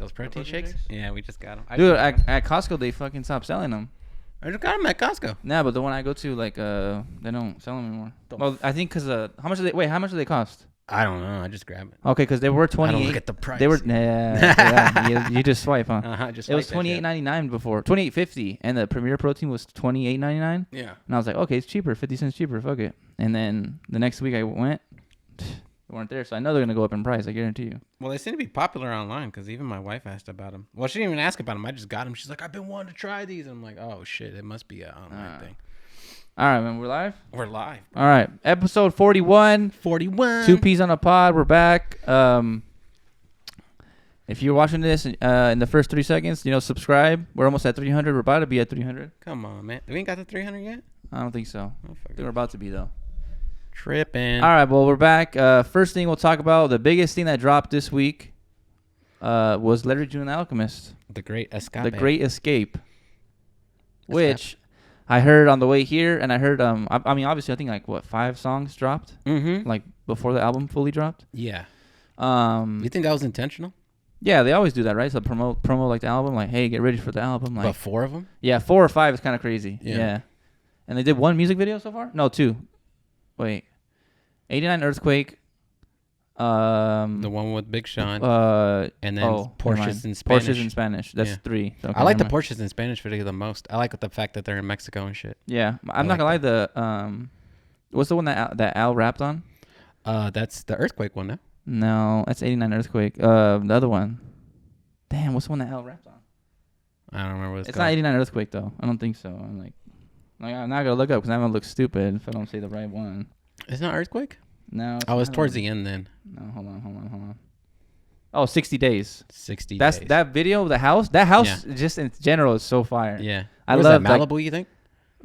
Those protein shakes? Yeah, we just got them. Dude, at Costco they fucking stopped selling them. I just got them at Costco. Nah, but the one I go to, like, they don't sell them anymore. Well, I think because how much do they cost? I don't know. I just grab it. Okay, because they were 28. I don't look at the price. They were you just swipe, huh? Just it was $28.99 before, $28.50, and the Premier Protein was $28.99. Yeah. And I was like, okay, it's cheaper, 50 cents cheaper, fuck it. And then the next week I went, they weren't there, so I know they're gonna go up in price. I guarantee you. Well, they seem to be popular online because even my wife asked about them. Well, she didn't even ask about them. I just got them. She's like, I've been wanting to try these. And I'm like, oh shit, it must be an online thing. All right, man, we're live? We're live. All right, episode 41. 41. 2 P's on a pod. We're back. If you're watching this in the first 3 seconds, subscribe. We're almost at 300. We're about to be at 300. Come on, man. We ain't got to 300 yet? I don't think so. I think we're about to be, though. Tripping. All right, well, we're back. First thing we'll talk about, the biggest thing that dropped this week was Larry June and the Alchemist. The Great Escape. The Great Escape. Which I heard on the way here, and I heard, I mean, obviously, I think, 5 songs dropped? Mm-hmm. Like, before the album fully dropped? Yeah. You think that was intentional? Yeah, they always do that, right? So promo like the album, like, hey, get ready for the album. Like, but 4 of them? Yeah, 4 or 5 is kind of crazy. Yeah. And they did 1 music video so far? No, 2. Wait. 89 Earthquake. The one with Big Sean. And then Porsches in Spanish. Porsches in Spanish. That's 3. So I like the Porsches in Spanish video the most. I like the fact that they're in Mexico and shit. Yeah. I'm not going to lie. What's the one that Al rapped on? That's the Earthquake one, no? No, that's 89 Earthquake. The other one. Damn, what's the one that Al rapped on? I don't remember what it's called. It's not 89 Earthquake, though. I don't think so. I'm not going to look up because I'm going to look stupid if I don't say the right one. It's not Earthquake? No. I was towards the end then. No, hold on. Oh, 60 Days. 60 Days. That video, that house just in general is so fire. Yeah. I love that, Malibu, you think?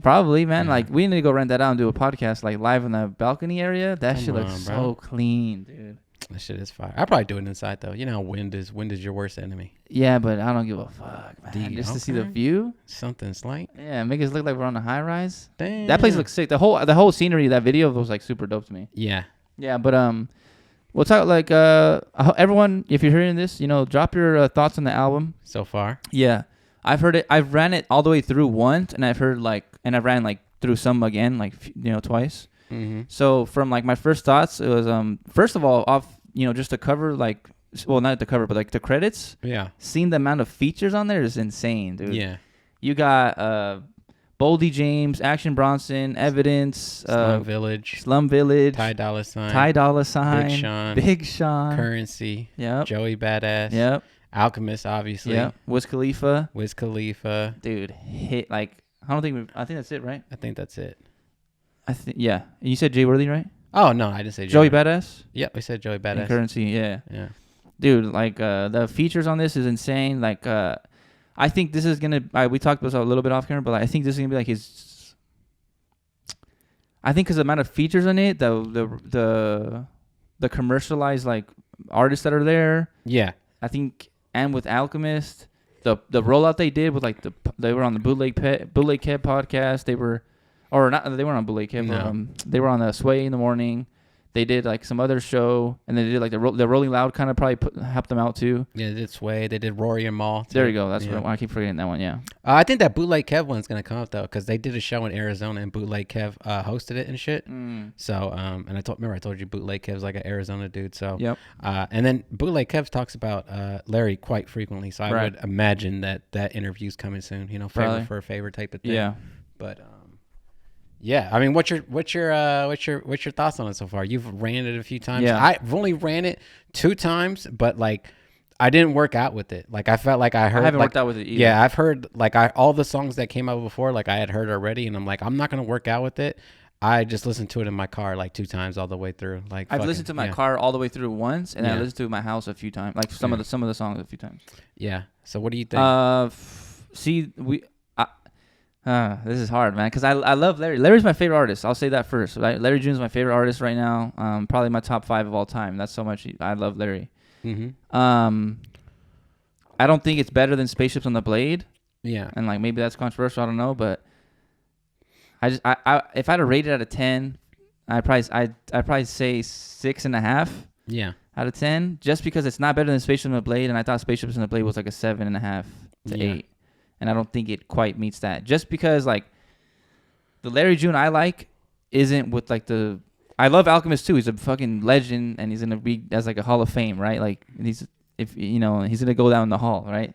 Probably, man. Yeah. Like, we need to go rent that out and do a podcast, like, live in the balcony area. That shit looks so clean, dude. That shit is fire. I'd probably do it inside, though. You know how wind is. Wind is your worst enemy. Yeah, but I don't give a fuck, man. Just to see the view. Something slight. Yeah, make us look like we're on a high rise. Damn. That place looks sick. The whole scenery of that video was, like, super dope to me. Yeah. Yeah, but we'll talk, like, everyone, if you're hearing this, drop your thoughts on the album. So far? Yeah. I've heard it. I've ran it all the way through once, and I've ran, like, through some again, like, twice. Mm-hmm. So from, like, my first thoughts, it was, first of all, off, just the cover, like, well, not the cover, but, like, the credits. Yeah. Seeing the amount of features on there is insane, dude. Yeah. You got Boldy James, Action Bronson, Evidence, Slum Village, Ty Dolla Sign, Big Sean, Currency, yep, Joey Badass, yep, Alchemist, obviously, yep, Wiz Khalifa, dude, hit, like, I think that's it, right? I think that's it. Yeah. You said Jay Worthy, right? Oh no, I didn't say Joey Badass. Yeah, we said Joey Badass. And Currency, yeah. Yeah. Dude, like, the features on this is insane. Like, I think this is gonna. We talked about this a little bit off camera, but I think this is gonna be like his. I think because the amount of features on it, the commercialized, like, artists that are there. Yeah. I think, and with Alchemist, the rollout they did with, like, they were on the Bootleg Kev podcast. They weren't on Bootleg Kev. No. They were on the Sway in the Morning. They did, like, some other show, and they did, like, the Rolling Loud kind of probably helped them out too. Yeah, they did Sway. They did Rory and Mal. There you go. That's what I keep forgetting that one. Yeah. I think that Bootleg Kev one's gonna come up though, because they did a show in Arizona and Bootleg Kev hosted it and shit. So and I told you Bootleg Kev's like an Arizona dude. So yep. And then Bootleg Kev talks about Larry quite frequently. So I would imagine that interview's coming soon. Favor for a favor type of thing. Yeah. But yeah, I mean, what's your thoughts on it so far? You've ran it a few times. Yeah. I've only ran it 2 times, but, like, I didn't work out with it. Like, I felt like I haven't worked out with it either. Yeah, I've heard, like, all the songs that came out before, like, I had heard already, and I'm like, I'm not gonna work out with it. I just listened to it in my car like 2 times all the way through. Like, I've listened to my car all the way through once, and I listened to my house a few times, like some of the songs a few times. Yeah. So what do you think? This is hard, man, because I love Larry. Larry's my favorite artist. I'll say that first. Right? Larry June's my favorite artist right now. Probably my top 5 of all time. That's so much. I love Larry. Mm-hmm. I don't think it's better than Spaceships on the Blade. Yeah. And, like, maybe that's controversial. I don't know, but I if I had to rate it out of 10, I'd probably say 6.5. Yeah. out of 10, just because it's not better than Spaceships in the Blade, and I thought Spaceships in the Blade was like a 7.5 to 8, and I don't think it quite meets that. Just because like the Larry June I like isn't with like the. I love Alchemist too. He's a fucking legend, and he's gonna be as like a Hall of Fame, right? Like he's he's gonna go down the hall, right?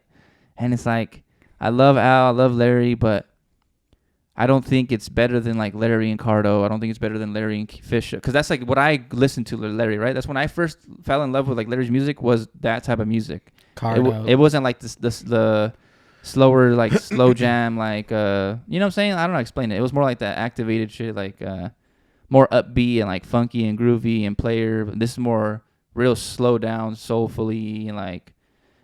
And it's like I love Al, I love Larry, but I don't think it's better than like Larry and Cardo. I don't think it's better than Larry and Fisher, because that's like what I listened to Larry, right? That's when I first fell in love with like Larry's music, was that type of music. Cardo. It wasn't like the slower like slow jam like you know what I'm saying? I don't know how to explain it. It was more like that activated shit, like more upbeat and like funky and groovy and player. But this is more real slow down, soulfully, and like.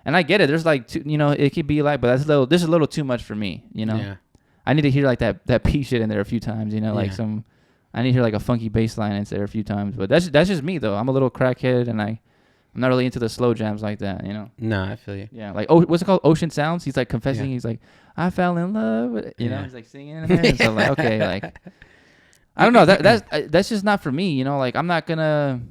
And I get it. There's like it could be like, but this is a little too much for me, Yeah. I need to hear like that P shit in there a few times, like I need to hear like a funky bass line in there a few times. But that's just me though. I'm a little crackhead, and I'm not really into the slow jams like that, No, I feel you. Yeah, like what's it called? Ocean Sounds. He's like confessing. Yeah. He's like, I fell in love with it. He's like singing in there. So like, okay, like I don't know. That's just not for me. Like I'm not gonna.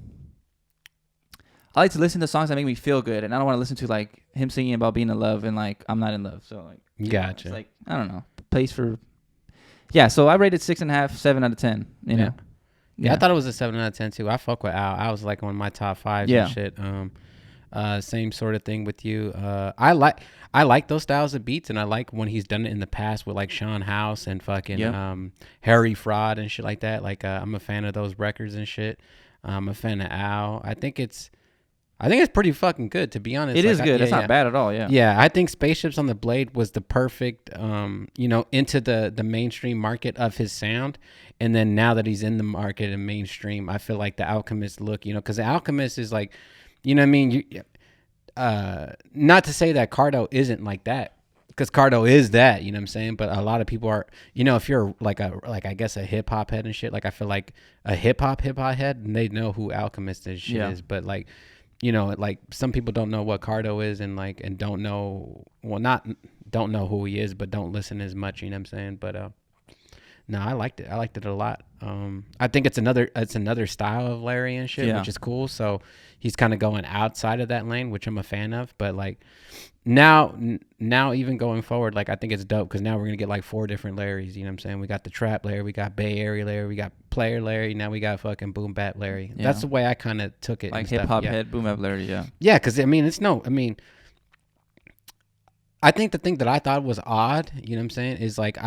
I like to listen to songs that make me feel good, and I don't want to listen to like him singing about being in love and like I'm not in love. So like, gotcha. It's like I don't know. Place for. Yeah, so I rated 6.5, 7 out of 10. You know. Yeah, I thought it was a 7 out of 10 too. I fuck with Al. I was like on my top 5 and shit. Same sort of thing with you. I like those styles of beats, and I like when he's done it in the past with like Sean House and fucking Harry Fraud and shit like that. Like I'm a fan of those records and shit. I'm a fan of Al. I think it's pretty fucking good, to be honest. It is good. It's not bad at all, yeah. Yeah, I think Spaceships on the Blade was the perfect, into the mainstream market of his sound. And then now that he's in the market and mainstream, I feel like the Alchemist look, because the Alchemist is like, you know what I mean? Not to say that Cardo isn't like that, because Cardo is that, you know what I'm saying? But a lot of people are, if you're like I guess a hip hop head and shit, like I feel like a hip hop head, and they know who Alchemist is, but like, like some people don't know what Cardo is, and like, and don't know who he is, but don't listen as much, you know what I'm saying? But, no, I liked it. I liked it a lot. I think it's another style of Larry and shit, which is cool. So he's kind of going outside of that lane, which I'm a fan of. But like now even going forward, like I think it's dope, because now we're gonna get like 4 different Larrys. You know what I'm saying? We got the trap Larry, we got Bay Area Larry, we got player Larry. Now we got fucking boom bap Larry. Yeah. That's the way I kind of took it. Like hip hop head, boom bap Larry. Yeah. Yeah, because I think the thing that I thought was odd, you know what I'm saying, is like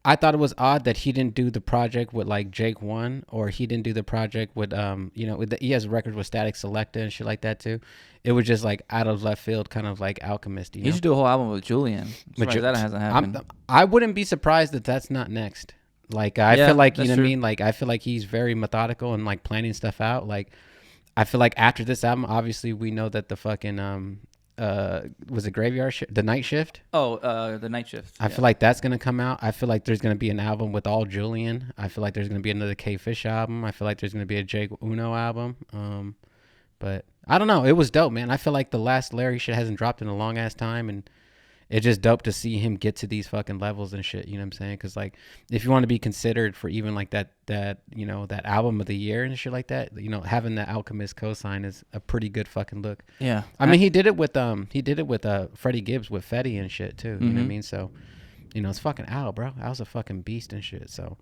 I thought it was odd that he didn't do the project with like Jake One, or he didn't do the project with he has records with Static Selecta and shit like that too. It was just like out of left field, kind of like Alchemist. He should do a whole album with Julian. That hasn't happened. I wouldn't be surprised that that's not next. Like I feel like you know what I mean. Like I feel like he's very methodical and like planning stuff out. Like I feel like after this album, obviously we know that the fucking was it Graveyard the Night Shift? The Night Shift. I feel like that's gonna come out. I feel like there's gonna be an album with all Julian. I feel like there's gonna be another K Fish album. I feel like there's gonna be a Jake Uno album. But I don't know. It was dope, man. I feel like the last Larry shit hasn't dropped in a long ass time, and it's just dope to see him get to these fucking levels and shit. You know what I'm saying? Because like, if you want to be considered for even like that that album of the year and shit like that, having the Alchemist cosign is a pretty good fucking look. Yeah. I mean, he did it with Freddie Gibbs with Fetty and shit too. You know what I mean? So, it's fucking Al, bro. Al's a fucking beast and shit. So,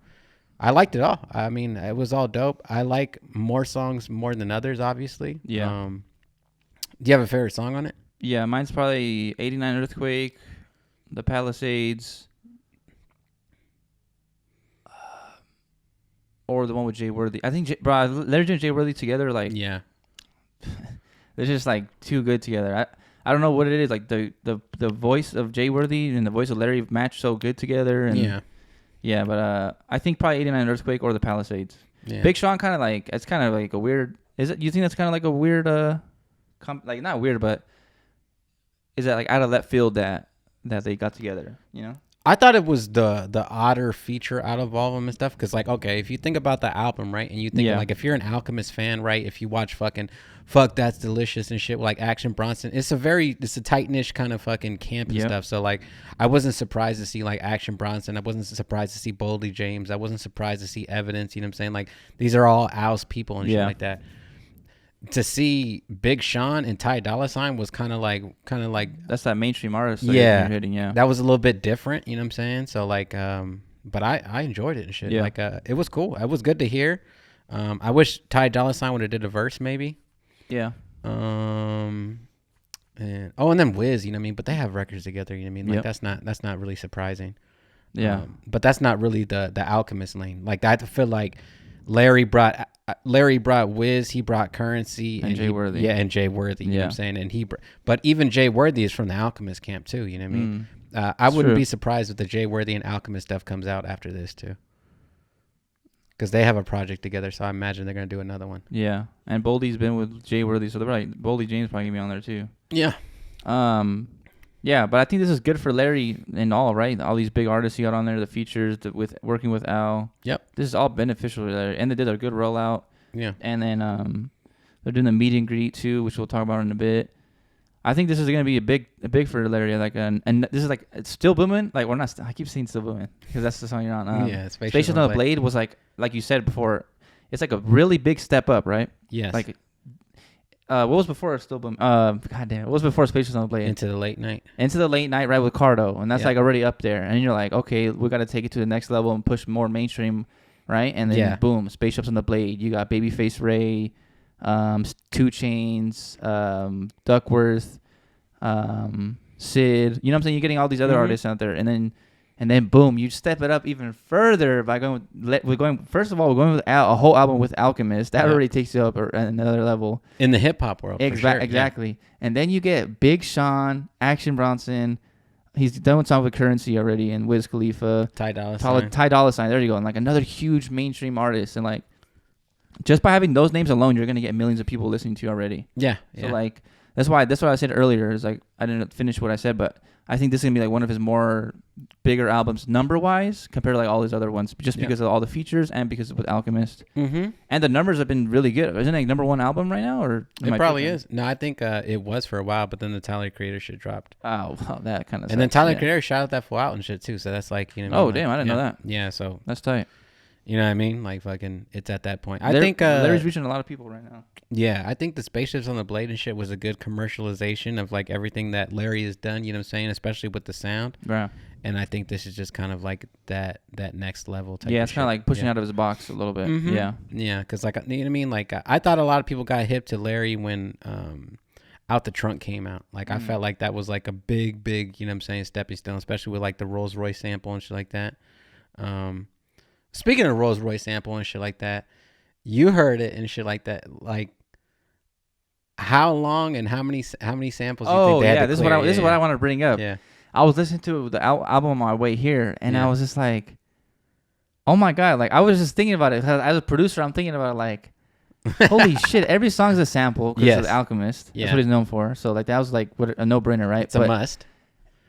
I liked it all. I mean, it was all dope. I like more songs more than others, obviously. Yeah. Do you have a favorite song on it? Yeah, mine's probably 89 Earthquake, The Palisades, or the one with Jay Worthy. I think, Larry and Jay Worthy together, like, yeah, they're just like too good together. I don't know what it is. Like the voice of Jay Worthy and the voice of Larry match so good together. And yeah. But I think probably 89 Earthquake or The Palisades. Yeah. Big Sean kind of like, it's kind of like a weird. Is it? You think that's kind of like a weird like not weird, but is that like out of left field that they got together, I thought it was the odder feature out of all of them and stuff, because like, okay, if you think about the album, right, and you think like, if you're an Alchemist fan, right, if you watch fucking Fuck That's Delicious and shit like Action Bronson, it's a tight-niche kind of fucking camp and stuff. So like, I wasn't surprised to see like Action Bronson. I wasn't surprised to see Boldy James. I wasn't surprised to see Evidence. You know what I'm saying? Like, these are all Al's people and shit like that. to see Big Sean and Ty Dolla $ign was kind of like That's that mainstream artist that yeah, you're hitting, yeah. that was a little bit different. You know what I'm saying? So like, but I enjoyed it and shit. Yeah. Like, it was cool. It was good to hear. I wish Ty Dolla $ign would have did a verse maybe. Yeah. And then Wiz, you know what I mean? But they have records together, you know what I mean? Like, Yep. that's not really surprising. Yeah. But that's not really the Alchemist lane. Like, I feel like Larry brought Wiz, he brought Currency And Jay Worthy. Yeah, and Jay Worthy, you know what I'm saying? And but even Jay Worthy is from the Alchemist camp too, you know what I mean? I wouldn't be surprised if the Jay Worthy and Alchemist stuff comes out after this too. Because they have a project together, so I imagine they're gonna do another one. Yeah. And Boldy's been with Jay Worthy, so they're right. Boldy James probably gonna be on there too. Yeah. Yeah, but I think this is good for Larry and all, right? All these big artists he got on there, the features, with working with Al. Yep. This is all beneficial to Larry. And they did a good rollout. Yeah. And then they're doing the meet and greet too, which we'll talk about in a bit. I think this is gonna be a big for Larry. Like, and this is like, it's still booming. Like, we're not. I keep saying still booming because that's the song you're on. Yeah, Spaceships on the Blade was like you said before. It's like a really big step up, right? Yes. Like, what was before still booming? God damn, what was before Spaceships on the Blade? Into the Late Night. Into the Late Night, right, with Cardo, and that's Yeah. like already up there. And you're like, okay, we got to take it to the next level and push more mainstream, right? And then boom, Spaceships on the Blade. You got Babyface Ray, 2 Chainz, Duckworth, Sid. You know what I'm saying? You're getting all these other artists out there, and then boom, you step it up even further by going. We're going with a whole album with Alchemist. That already takes you up another level In the hip hop world. For sure. Exactly. Yeah. And then you get Big Sean, Action Bronson. He's done with song with Currency already, and Wiz Khalifa, Ty Dolla $ign. Ty Dolla $ign. There you go. And like another huge mainstream artist, and like just by having those names alone, you're gonna get millions of people listening to you already. Yeah. So like that's what I said earlier. Is like I didn't finish what I said, but I think this is gonna be like one of his more bigger albums number wise compared to like all his other ones, just because of all the features and because of with Alchemist. Mm-hmm. And the numbers have been really good. Isn't it like number one album right now, or it probably is? No, I think it was for a while, but then the Tyler Creator shit dropped. Oh, well, that kind of. And then Tyler Creator shouted that fool out and shit too. So that's like, you know. Oh, damn! I didn't know that. Yeah, so that's tight. You know what I mean? Like fucking, it's at that point. I think Larry's reaching a lot of people right now. Yeah, I think the Spaceships on the Blade and shit was a good commercialization of like everything that Larry has done. You know what I'm saying? Especially with the sound. Yeah. And I think this is just kind of like that next level type. Yeah, it's kind of like pushing out of his box a little bit. Mm-hmm. Yeah. Yeah, because like, you know what I mean? Like I thought a lot of people got hip to Larry when Out the Trunk came out. Like I felt like that was like a big, you know what I'm saying, stepping stone, especially with like the Rolls Royce sample and shit like that. Speaking of Rolls Royce sample and shit like that, you heard it and shit like that. Like, how long and how many samples? Oh, you think they had to this clear? is what I want to bring up. Yeah, I was listening to the album on my way here, and I was just like, "Oh my god!" Like I was just thinking about it. As a producer, I'm thinking about it, like, holy shit! Every song's a sample because of the Alchemist. That's what he's known for. So like that was like a no-brainer, right? It's a must.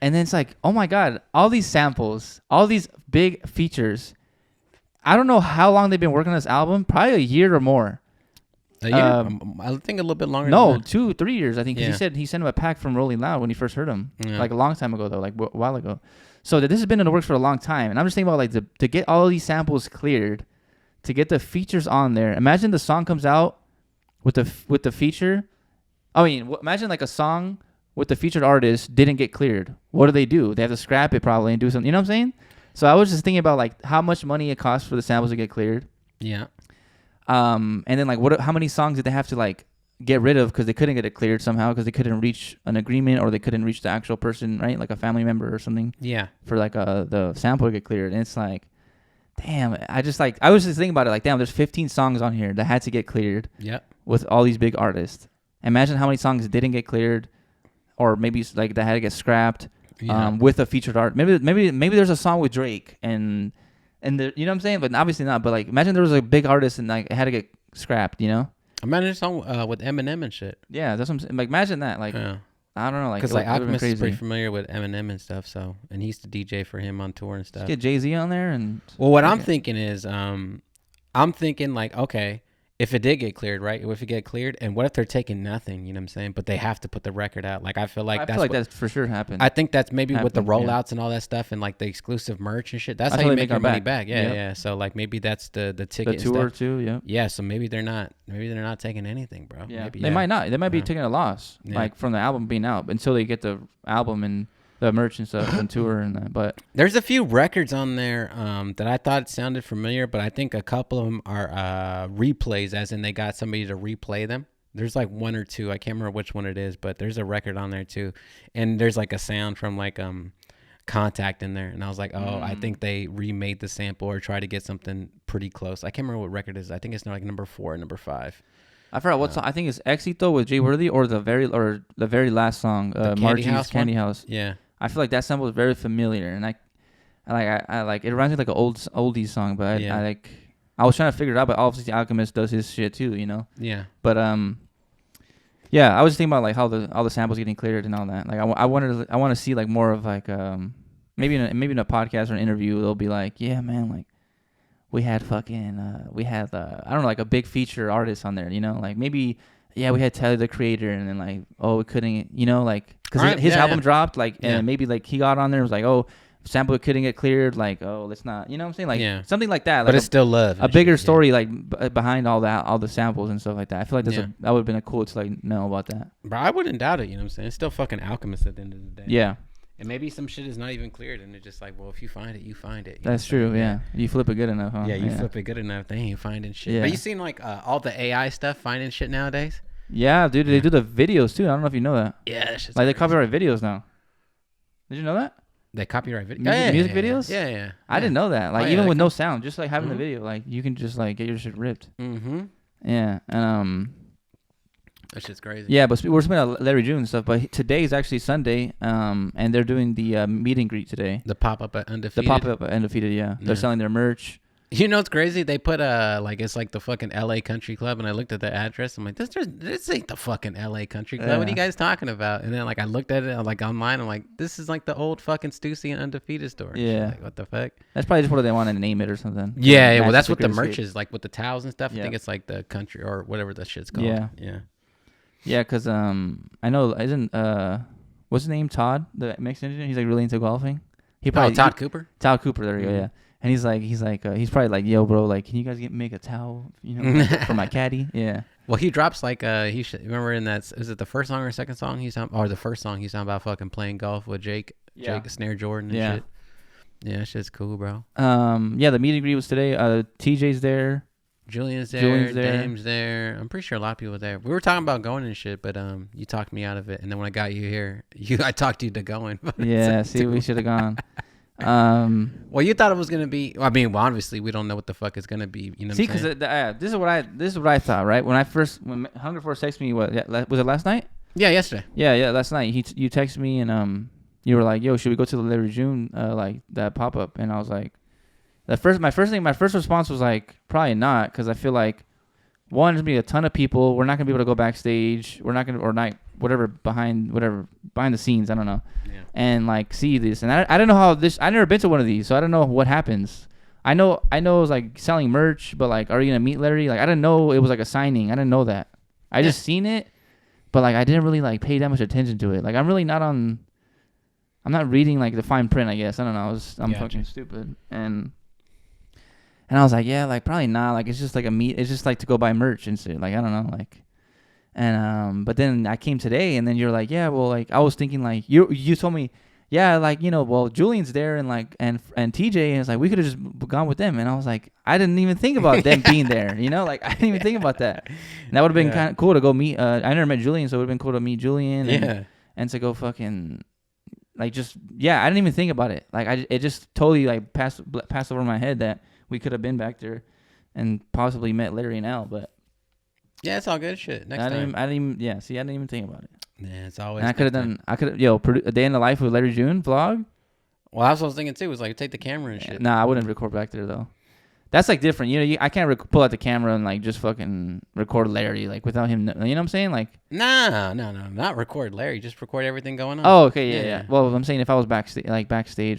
And then it's like, oh my god, all these samples, all these big features. I don't know how long they've been working on this album. Probably a year or more. A year? I think a little bit longer. No, than that. 2-3 years. I think he said he sent him a pack from Rolling Loud when he first heard him, like a long time ago though, like a while ago. So this has been in the works for a long time, and I'm just thinking about like to get all these samples cleared, to get the features on there. Imagine the song comes out with the feature. I mean, imagine like a song with the featured artist didn't get cleared. What do? They have to scrap it probably and do something. You know what I'm saying? So I was just thinking about like how much money it costs for the samples to get cleared. Yeah. And then like how many songs did they have to like get rid of because they couldn't get it cleared somehow because they couldn't reach an agreement or they couldn't reach the actual person, right? Like a family member or something. Yeah. For like the sample to get cleared. And it's like, damn, I was just thinking about it like, damn, there's 15 songs on here that had to get cleared. Yep. With all these big artists. Imagine how many songs didn't get cleared or maybe like that had to get scrapped. Yeah. With a featured art, maybe there's a song with Drake and you know what I'm saying, but obviously not. But like, imagine there was a big artist and like it had to get scrapped, you know? Imagine a song with Eminem and shit. Yeah, that's what I'm saying. Like, imagine that. Like, I don't know, like because like Alchemist is pretty familiar with Eminem and stuff, so and he used to DJ for him on tour and stuff. Just get Jay-Z on there and. Well, what I'm thinking is, I'm thinking like, okay, if it did get cleared, right? If it get cleared, and what if they're taking nothing? You know what I'm saying? But they have to put the record out. Like I feel like I that's feel like what, that's for sure happened. I think that's maybe with the Happened, yeah. rollouts and all that stuff, and like the exclusive merch and shit. That's That's how how you they make make your our money back. back. Yeah, Yep. yeah. So like maybe that's the The ticket and tour stuff. too. Yeah. Yeah. So maybe they're not taking anything, bro. Yeah. Maybe, They might not. They might be Yeah. taking a loss, Yeah. like from the album being out until they get the album and the merch and stuff and tour and that. But There's a few records on there that I thought sounded familiar, but I think a couple of them are replays, as in they got somebody to replay them. There's like one or two. I can't remember which one it is, but there's a record on there too, and there's like a sound from like Contact in there, and I was like, oh, I think they remade the sample or tried to get something pretty close. I can't remember what record it is. I think it's like number 4 or number 5. I forgot what song. I think it's Éxito with Jay Worthy or the very last song, Margie's Candy House. Yeah. I feel like that sample is very familiar, and I like it reminds me of like an oldies song, but Yeah. I was trying to figure it out, but obviously Alchemist does his shit too, you know. Yeah. But yeah, I was just thinking about like how all the samples getting cleared and all that. Like I want to see like more of like maybe in a podcast or an interview they'll be like, yeah man, like we had I don't know, like a big feature artist on there, you know, like maybe. Yeah, we had Tyler the Creator, and then like, oh, we couldn't, you know, like, because Right, his yeah, album yeah. dropped, like, Yeah. and maybe like he got on there and was like, oh, sample couldn't get cleared, like, oh, let's not, you know what I'm saying, like, Yeah. something like that, like But it's still love. a and bigger shit, yeah. story, like behind all the samples and stuff like that. I feel like Yeah. that would have been a cool to like know about that. Bro, I wouldn't doubt it. You know what I'm saying? It's still fucking Alchemist at the end of the day. Yeah, And maybe some shit is not even cleared, and it's just like, well, if you find it, you find it. You know that's what I'm true. saying? Yeah, you flip it good enough, huh? Yeah, you flip it good enough, they ain't finding shit. Yeah. But you seen like all the AI stuff finding shit nowadays? Yeah, dude, they do the videos too. I don't know if you know that. Yeah, that shit's Like they crazy. copyright videos now. Did you know that? They copyright videos. Music videos? Yeah, yeah. I didn't know that. Like Oh, yeah, even they with no sound, just like having Mhm. the video, like you can just like get your shit ripped. Mm-hmm. Yeah, and That shit's crazy. yeah, but we're speaking of Larry June and stuff. But today is actually Sunday, and they're doing the meet and greet today. The pop up at The Undefeated. pop up Undefeated, yeah. They're Yeah. selling their merch. You know what's crazy? They put like it's like the fucking LA Country Club, and I looked at the address. I'm like, this ain't the fucking LA Country Club. What are you Yeah. guys talking about? And then like I looked at it like online. I'm like, this is like the old fucking Stussy and Undefeated store. and shit. Yeah. Like what the fuck? That's probably just what they want to name it or something. Yeah, yeah. Well, Match that's what the Secret merch Escape. is like with the towels and stuff. I Yeah. think it's like the country or whatever the shit's called. Yeah. Yeah. Yeah, because I know isn't what's his name, Todd, the Mexican engineer? He's like really into golfing. He Oh, Todd he- Cooper. Todd Cooper, there you go, Mhm. yeah. And he's probably like, yo, bro, like, can you guys make a towel, you know, for my caddy? Yeah. Well, he drops like remember in that, is it the first song or second song or the first song he's talking about fucking playing golf with Jake Snare Jordan and Yeah. shit. Yeah, that shit's cool, bro. Yeah, the meet and greet was today. TJ's there. Julian's there, Julian's there. Dame's there. I'm pretty sure a lot of people were there. We were talking about going and shit, but you talked me out of it. And then when I got you here, I talked you to going. But Yeah, it's see, we should have gone. well, you thought it was gonna be. I mean, well, obviously we don't know what the fuck it's gonna be. You know. See, what I'm because saying? this is what I thought, right? When Hunger Force texted me, was it last night? Yeah, yesterday. Yeah, last night. You texted me and you were like, yo, should we go to the Larry June like that pop up? And I was like, my first response was like, probably not, because I feel like one, there's gonna be a ton of people. We're not gonna be able to go backstage. We're not gonna behind the scenes. I don't know. Yeah. And like see this, and I don't know how this. I never been to one of these, so I don't know what happens. I know it was like selling merch, but like, are you gonna meet Larry? Like, I didn't know it was like a signing. I didn't know that. I just seen it, but like, I didn't really like pay that much attention to it. Like, I'm really not on. I'm not reading like the fine print. I guess I don't know. I'm Gotcha. fucking stupid. And I was like, yeah, like probably not. Like, it's just like a meet. It's just like to go buy merch and shit. Like, I don't know. Like, and but then I came today, and then you're like, yeah, well, like I was thinking like you told me, yeah, like, you know, well, Julian's there and like and TJ, and it's like we could have just gone with them. And I was like, I didn't even think about them being there. You know, like I didn't even think about that. And that would have been kind of cool to go meet. I never met Julian, so it would have been cool to meet Julian. And to go fucking. Like just I didn't even think about it. Like it just totally like passed over my head that we could have been back there and possibly met Larry and Al, but Yeah, it's all good shit. Next I time. didn't even think about it. Yeah, it's always. And I could have a day in the life with Larry June vlog. Well, that's what I was thinking too. Was like take the camera and shit. Nah, I wouldn't record back there though. That's like different. You know, I can't pull out the camera and like just fucking record Larry like without him. You know what I'm saying? Like, No, not record Larry. Just record everything going on. oh, okay, yeah. Yeah. Well, I'm saying if I was backstage or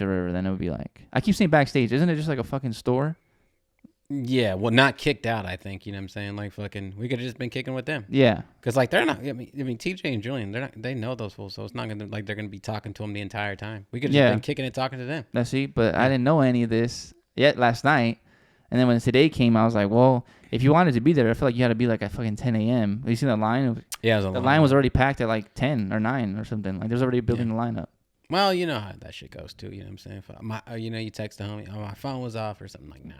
whatever, then it would be like, I keep saying backstage. Isn't it just like a fucking store? Yeah, well, not kicked out. I think you know what I'm saying. Like fucking, we could have just been kicking with them. Yeah. Cause like they're not. I mean, TJ and Julian, they're not. They know those fools, so it's not gonna like they're gonna be talking to them the entire time. We could have just Yeah. been kicking and talking to them. That's it. But I didn't know any of this yet last night. And then when today came, I was like, well, if you wanted to be there, I feel like you had to be like at fucking 10 a.m. You seen the line? Yeah, it was the line was already packed at like 10 or 9 or something. Like there's already building the lineup. Well, you know how that shit goes too. You know what I'm saying? You text the homie, oh, my phone was off or something. Like, nah.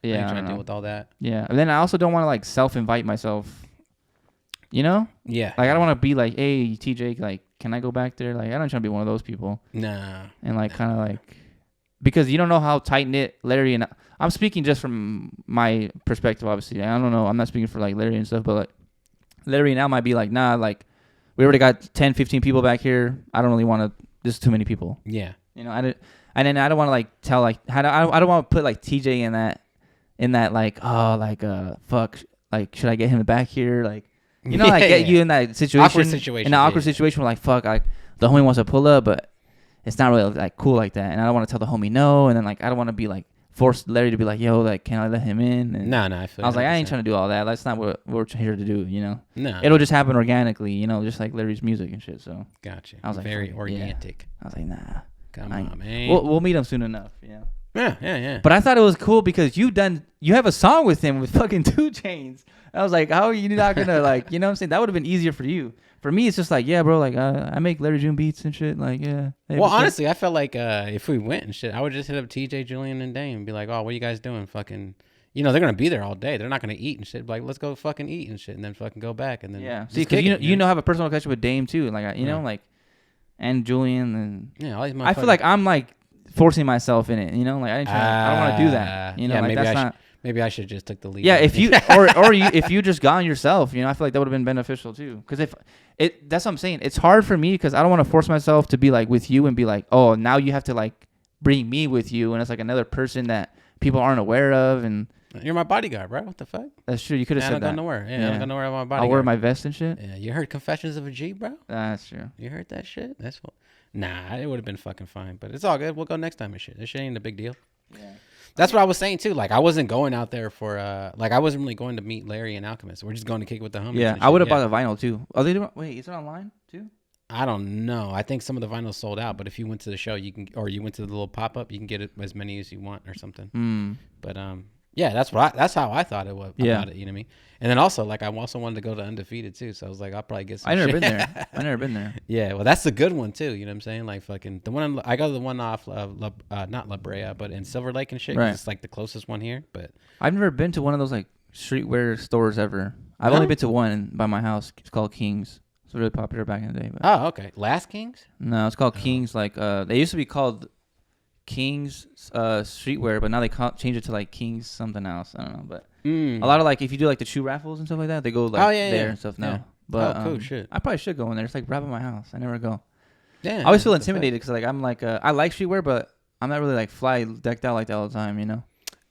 Yeah, I ain't trying to deal with all that. Yeah, and then I also don't want to like self-invite myself. You know? Yeah. Like I don't want to be like, hey, TJ, like, can I go back there? Like I don't try to be one of those people. Nah. And like kind of like, because you don't know how tight knit Larry and I'm speaking just from my perspective, obviously. I don't know. I'm not speaking for like Larry and stuff, but like Larry now might be like, nah, like we already got 10, 15 people back here. I don't really want to. This is too many people. Yeah. You know, and then I don't want to like tell like I don't want to put like TJ in that like fuck, like should I get him back here, like you know, like get you in that situation, in an awkward situation where like fuck, like the homie wants to pull up but it's not really like cool like that, and I don't want to tell the homie no, and then like I don't want to be like force Larry to be like, yo, like can I let him in? And No, I was like, I ain't trying to do all that. That's not what we're here to do, you know. No, it'll just happen organically, you know, just like Larry's music and shit. So gotcha. I was like, very organic. I was like, nah, come on, man. We'll meet him soon enough, you know. Yeah. But I thought it was cool because you have a song with him with fucking 2 Chainz. I was like, how are you not gonna like, you know what I'm saying? That would have been easier for you. For me, it's just like, yeah, bro, like I make Larry June beats and shit. Like, yeah. Hey, well, honestly, I felt like if we went and shit, I would just hit up TJ, Julian, and Dame and be like, oh, what are you guys doing? Fucking, you know, they're gonna be there all day. They're not gonna eat and shit. Like, let's go fucking eat and shit, and then fucking go back and then See, because you know, have a personal connection with Dame too. Like, you know, like, and Julian and all these I feel like I'm like forcing myself in it. You know, like I don't want to do that. You know, like that's not. Maybe I should just took the lead. Yeah, if you if you just gone yourself, you know, I feel like that would have been beneficial too. Because that's what I'm saying. It's hard for me because I don't want to force myself to be like with you and be like, oh, now you have to like bring me with you, and it's like another person that people aren't aware of. And you're my bodyguard, bro. What the fuck? That's true. You could have said that. I don't go nowhere. Yeah, I don't go nowhere with my bodyguard. I'll wear my vest and shit. Yeah, you heard Confessions of a G, bro? That's true. You heard that shit? That's what. Nah, it would have been fucking fine, but it's all good. We'll go next time and shit. This shit ain't a big deal. Yeah. That's what I was saying too. Like I wasn't going out there for like I wasn't really going to meet Larry and Alchemist. We're just going to kick with the homies. Yeah, I would have bought the vinyl too. Are they doing? Wait, is it online too? I don't know. I think some of the vinyls sold out, but if you went to the show, you can, or you went to the little pop up, you can get it as many as you want or something. But yeah, that's how I thought it was about it. You know what I mean? And then also, like, I also wanted to go to Undefeated too, so I was like, I'll probably get some. I never been there. Yeah, well, that's the good one too. You know what I'm saying? Like, fucking the one I got the one off not La Brea, but in Silver Lake and shit. Right. It's like the closest one here. But I've never been to one of those like streetwear stores ever. I've only been to one by my house. It's called King's. It's really popular back in the day. But. Oh, okay. Last King's? No, it's called King's. Like they used to be called King's streetwear, but now they changed it to like King's something else. I don't know, but a lot of like if you do like the shoe raffles and stuff like that, they go like there and stuff now. Yeah. But cool shit. I probably should go in there. It's like right by my house. I never go. Yeah, I always feel intimidated because like I'm like I like streetwear, but I'm not really like fly decked out like that all the time. You know.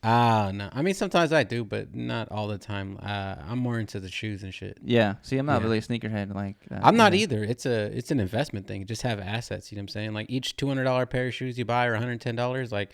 No. I mean, sometimes I do, but not all the time. I'm more into the shoes and shit. Yeah. See, I'm not really a sneakerhead like that. I'm not either. It's an investment thing. Just have assets. You know what I'm saying? Like each $200 pair of shoes you buy or $110, like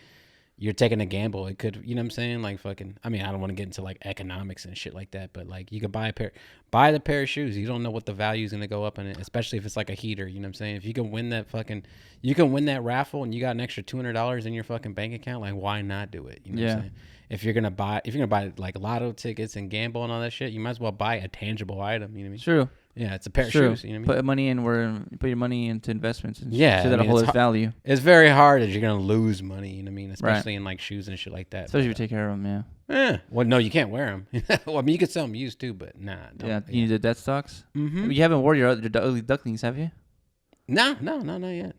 you're taking a gamble. It could, you know what I'm saying? Like fucking, I mean, I don't want to get into like economics and shit like that, but like you could buy the pair of shoes. You don't know what the value is going to go up in it, especially if it's like a heater. You know what I'm saying? If you can win that raffle and you got an extra $200 in your fucking bank account, like why not do it? You know what I'm saying? If you're gonna buy like lotto tickets and gamble and all that shit, you might as well buy a tangible item. You know what I mean? True. Yeah, it's a pair of shoes. You know what I mean? Put your money into investments. And so that'll hold its value. It's very hard as you're gonna lose money. You know what I mean? Especially in like shoes and shit like that. Especially if you take care of them. Yeah. Yeah. Well, no, you can't wear them. Well, I mean, you could sell them used too, but nah. Yeah. You need the dead stocks. Mm-hmm. You haven't worn your ugly ducklings, have you? No, not yet.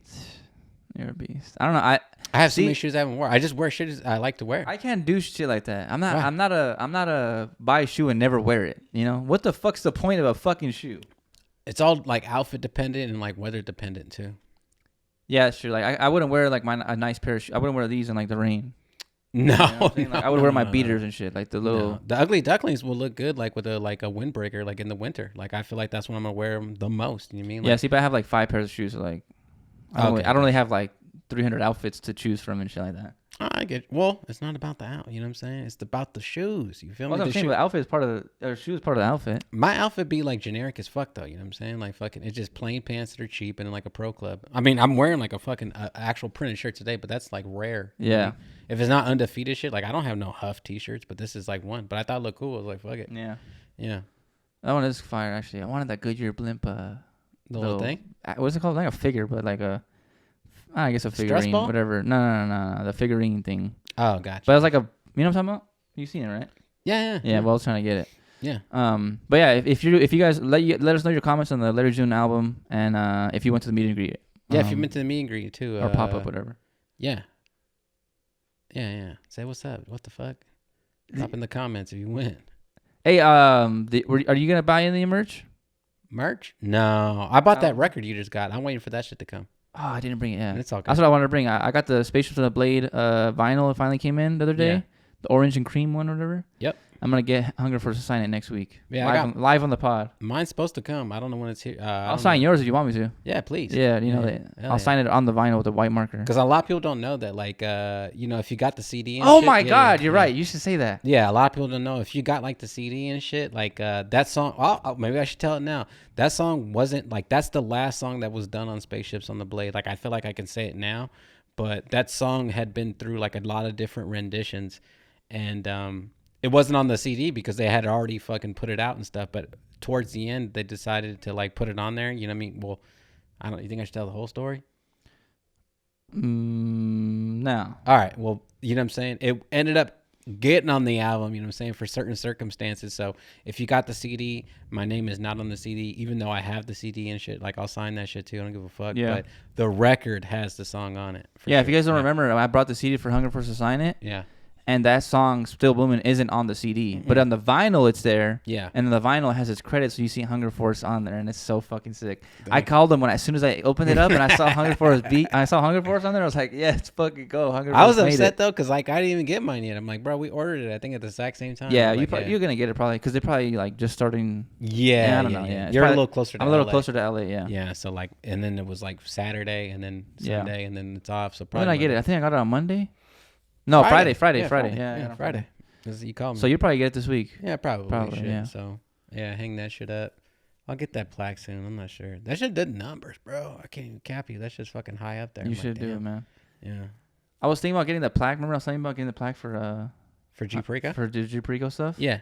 You're a beast. I don't know. I have so many shoes I haven't worn. I just wear shit I like to wear. I can't do shit like that. I'm not a buy a shoe and never wear it. You know what the fuck's the point of a fucking shoe? It's all like outfit dependent and like weather dependent too. Yeah, sure. Like I wouldn't wear like a nice pair of shoes. I wouldn't wear these in like the rain. No, you know like, I would wear my beaters and shit, like the little. No. The ugly ducklings will look good like with a windbreaker, like in the winter. Like I feel like that's when I'm gonna wear them the most. You know what I mean? Like, yeah. See, but I have like 5 pairs of shoes. So like, I don't really have like 300 outfits to choose from and shit like that. I get. Well, it's not about the out. You know what I'm saying? It's about the shoes. You feel Well, me? I'm The saying, shoe. but the outfit is part of the, or shoe is part of the outfit. My outfit be like generic as fuck though. You know what I'm saying? Like fucking, it's just plain pants that are cheap and like a pro club. I mean, I'm wearing like a fucking actual printed shirt today, but that's like rare. Yeah. If it's not undefeated shit, like I don't have no Huff t-shirts, but this is like one. But I thought it looked cool. I was like, fuck it. Yeah. Yeah. That one is fire, actually. I wanted that Goodyear blimp. The little thing. What's it called? Like a figure, but like a, I guess a Stress figurine, ball? whatever. No. The figurine thing. Oh, gotcha. But it was like a, you know what I'm talking about? You seen it, right? Yeah. Yeah. Well, I was trying to get it. Yeah. But yeah, if you guys let us know your comments on the Larry June album, and if you went to the meet and greet. Yeah, if you went to the meet and greet too. Or pop up, whatever. Yeah. Yeah. Say what's up. What the fuck? Drop in the comments if you win. Hey, are you gonna buy any merch? Merch? No, I bought that record you just got. I'm waiting for that shit to come. Oh, I didn't bring it. Yeah, It's all good. that's what I wanted to bring. I got the Spaceships on the Blade vinyl. It finally came in the other day. Yeah. The orange and cream one or whatever. Yep. I'm gonna get Hunger Force to sign it next week. Yeah, live on the pod. Mine's supposed to come. I don't know when it's here. I'll sign yours if you want me to. Yeah, please. Yeah, I'll sign it on the vinyl with a white marker. Because a lot of people don't know that, like, if you got the CD and Oh shit, my God, you're right. You should say that. Yeah, a lot of people don't know. If you got, like, the CD and shit, like, that song, maybe I should tell it now. That song wasn't, like, that's the last song that was done on Spaceships on the Blade. Like, I feel like I can say it now. But that song had been through, like, a lot of different renditions. And, it wasn't on the CD because they had already fucking put it out and stuff. But towards the end, they decided to like put it on there. You know what I mean? Well, I don't. You think I should tell the whole story? No. All right. Well, you know what I'm saying? It ended up getting on the album. You know what I'm saying? For certain circumstances. So if you got the CD, my name is not on the CD, even though I have the CD and shit. Like I'll sign that shit too. I don't give a fuck. Yeah. But the record has the song on it. Yeah. Sure. If you guys don't remember, I brought the CD for Hunger Force to sign it. Yeah. And that song, Still Booming, isn't on the CD. But on the vinyl, it's there. Yeah. And the vinyl has its credits, so you see Hunger Force on there, and it's so fucking sick. I called them as soon as I opened it up, and I saw Hunger Force on there. I was like, yeah, let's fucking go. Hunger Force. I was upset, though, because, like, I didn't even get mine yet. I'm like, bro, we ordered it, I think, at the exact same time. Yeah, like, you're going to get it probably, because they're probably, like, just starting. Yeah. I don't know. Yeah. You're probably, a little closer to I'm a little closer to LA, yeah. Yeah, so, like, and then it was, like, Saturday, and then Sunday, and then it's off. So probably. When did I get it? I think I got it on Monday. No, Friday. Yeah, Friday. You called me. So you probably get it this week. Yeah, probably yeah. So, yeah, hang that shit up. I'll get that plaque soon. I'm not sure. That shit did numbers, bro. I can't even cap you. That's just fucking high up there. You should do it, man. Yeah. I was thinking about getting the plaque. Remember I was thinking about getting the plaque for G Perico? For the G Perico stuff? Yeah.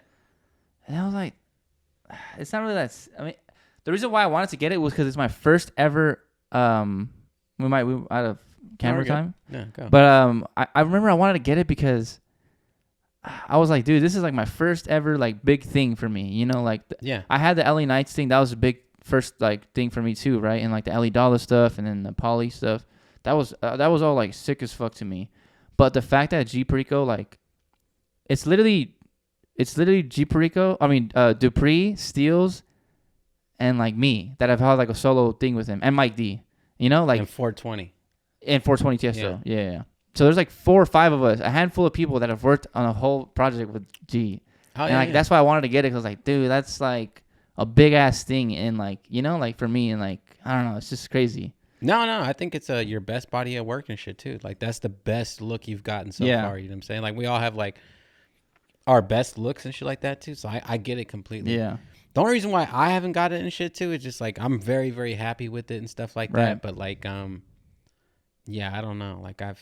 And I was like, it's not really that. I mean, the reason why I wanted to get it was because it's my first ever. We out of camera time. Yeah, go. But I remember I wanted to get it because I was like, dude, this is like my first ever like big thing for me. You know, like I had the LA Nights thing. That was a big first like thing for me too, right? And like the Ellie Dollar stuff, and then the Poly stuff. That was all like sick as fuck to me. But the fact that G Perico, like, it's literally G Perico. I mean, Dupree, Steels, and like me that have had like a solo thing with him, and Mike D. You know, like and 420. And 420 Tiesto. Yeah. So there's like 4 or 5 of us, a handful of people that have worked on a whole project with G. That's why I wanted to get it, because like, dude, that's like a big ass thing, and like, you know, like for me, and like, I don't know, it's just crazy. No, I think it's your best body of work and shit too. Like that's the best look you've gotten so far. You know what I'm saying? Like we all have like our best looks and shit like that too. So I get it completely. Yeah. The only reason why I haven't got it and shit too is just like I'm very, very happy with it and stuff like that. But like yeah, I don't know. Like I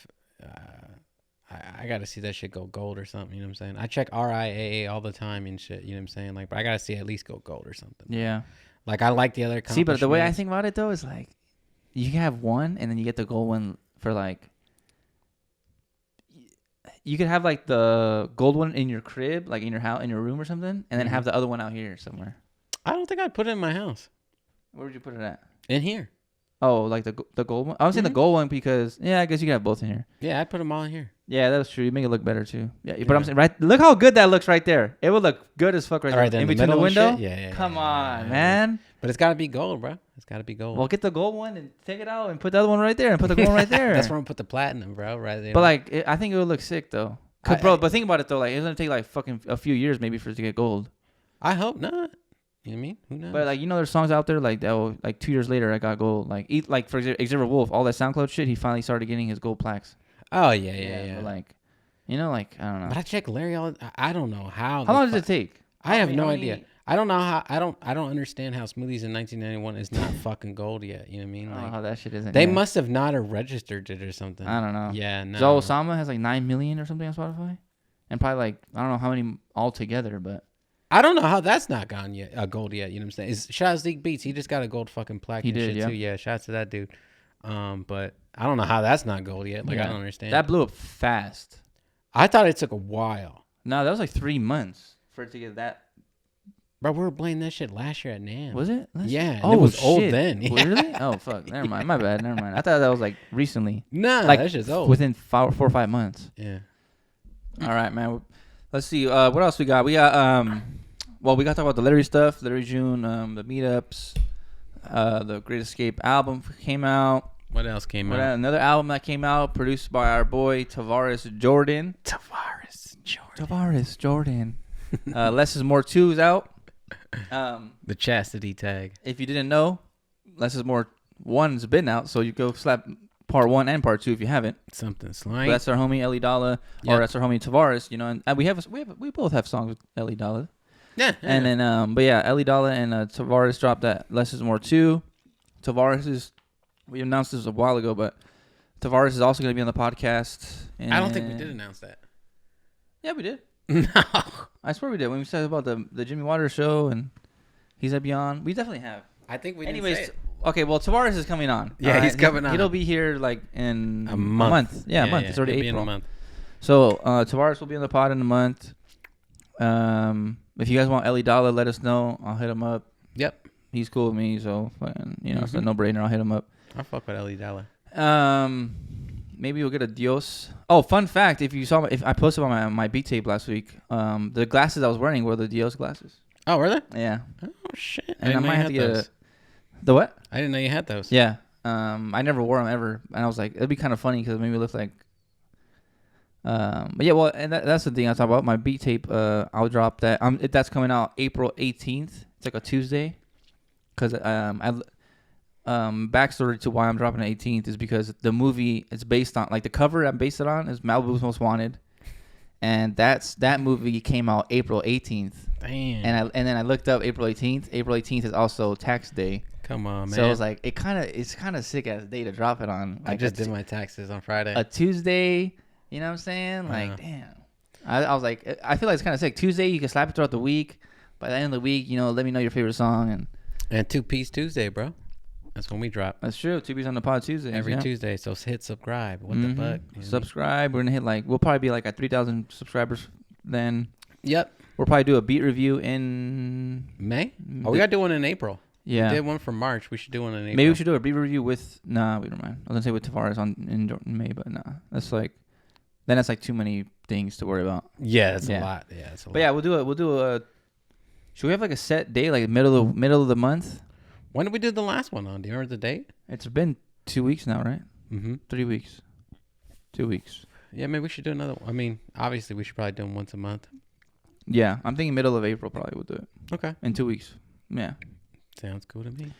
got to see that shit go gold or something. You know what I'm saying? I check RIAA all the time and shit. You know what I'm saying? Like, but I got to see at least go gold or something. Yeah. Like I like the other. See, but the way I think about it though is like, you can have one and then you get the gold one for like. You could have like the gold one in your crib, like in your house, in your room or something, and then have the other one out here somewhere. I don't think I'd put it in my house. Where would you put it at? In here. Oh, like the gold one? I was saying the gold one because, I guess you can have both in here. Yeah, I'd put them all in here. Yeah, that's true. You make it look better too. Yeah, but I'm saying, right? Look how good that looks right there. It would look good as fuck right there. In between the window? Yeah. Come on, man. But it's got to be gold, bro. It's got to be gold. Well, get the gold one and take it out and put the other one right there and put the gold one right there. That's where I'm going to put the platinum, bro, right there. But like, I think it would look sick though. But think about it though. Like, it's going to take like fucking a few years maybe for it to get gold. I hope not. You know what I mean? Who knows? But like, there's songs out there like that. Like 2 years later, I got gold. Like for Xavier Wolf, all that SoundCloud shit. He finally started getting his gold plaques. Oh yeah. But like, you know, like I don't know. But I check Larry all. I don't know how. How long does it take? I have no idea. I don't know how. I don't understand how Smoothies in 1991 is not fucking gold yet. You know what I mean? I don't Like, know how that shit isn't. they must have not have registered it or something. I don't know. Yeah, no. Joe Osama has like 9 million or something on Spotify, and probably like I don't know how many altogether, but I don't know how that's not gone yet. Gold yet. You know what I'm saying? Is shout out Zeke Beats. He just got a gold fucking plaque. He and did, shit yeah. too. Yeah, shout out to that dude. But I don't know how that's not gold yet. Like, I don't understand. That blew up fast. I thought it took a while. No, that was like 3 months for it to get that. Bro, we were playing that shit last year at NAMM. Was it? Yeah. Oh, it was shit. old then. Yeah. Really? Oh, fuck. Never mind. My bad. Never mind. I thought that was like recently. Nah, Like that shit's old. within 4 or 5 months. Yeah. All right, man. Let's see. What else we got? We got well, we got to talk about the Larry stuff, Larry June, the meetups, the Great Escape album came out. What else came out? Another album that came out, produced by our boy Tavares Jordan. Tavares Jordan. Less is More 2 is out. The chastity tag. If you didn't know, Less is More 1's been out, so you go slap part 1 and part 2 if you haven't. Something But slang. that's our homie Ellie Dalla, or that's our homie Tavares, you know, and we both have songs with Ellie Dalla. Yeah. And then but yeah, Ellie Dalla and Tavares dropped that Less is More 2. Tavares is, we announced this a while ago, but Tavares is also going to be on the podcast. I don't think we did announce that. Yeah, we did. No. I swear we did. When we said about the Jimmy Waters show and he's at Beyond, we definitely have. I think we didn't Anyways, say it. Okay, well, Tavares is coming on. Yeah, he's coming on. He'll be here like in A month. Yeah, a month. It's already It'll be April. in a month. So Tavares will be on the pod in a month. If you guys want Ellie Dalla, let us know. I'll hit him up. Yep. He's cool with me, so it's a no-brainer. I'll hit him up. I fuck with Ellie Dalla. Maybe we'll get a Dios. Oh, fun fact! If you saw, if I posted on my beat tape last week, the glasses I was wearing were the Dios glasses. Oh, were they? Yeah. Oh shit! And I might have to get those. the what? I didn't know you had those. Yeah. I never wore them ever, and I was like, it'd be kind of funny because it made me look like. But yeah, well, and that's the thing I talk about. My beat tape, I'll drop that. That's coming out April 18th. It's like a Tuesday. Cause backstory to why I'm dropping the 18th is because the movie it's based on, like the cover I'm based it on is Malibu's Most Wanted, and that movie came out April 18th. Damn. And then I looked up April 18th. April 18th is also tax day. Come on, man. So I was like, it's kind of sick as day to drop it on. Like I just did my taxes on Friday. A Tuesday. You know what I'm saying? Like, damn. I was like, I feel like it's kind of sick. Tuesday, you can slap it throughout the week. By the end of the week, let me know your favorite song. And 2-piece Tuesday, bro. That's when we drop. That's true. 2 Piece on the Pod Tuesday. Every Tuesday. So hit subscribe. What the fuck? Subscribe. We're going to hit we'll probably be like at 3,000 subscribers then. Yep. We'll probably do a beat review in May? Oh, we got to do one in April. Yeah. We did one for March. We should do one in April. Maybe we should do a beat review with, nah, we don't mind. I was going to say with Tavares in May, but nah. That's like too many things to worry about. Yeah, that's a lot. Yeah, that's a lot. But yeah, we'll do a, should we have like a set day, like middle of the month? When did we do the last one on? Do you remember the date? It's been 2 weeks now, right? Mm-hmm. 3 weeks. 2 weeks. Yeah, maybe we should do another one. I mean, obviously, we should probably do them once a month. Yeah, I'm thinking middle of April probably we'll do it. Okay. In 2 weeks. Yeah. Sounds cool to me.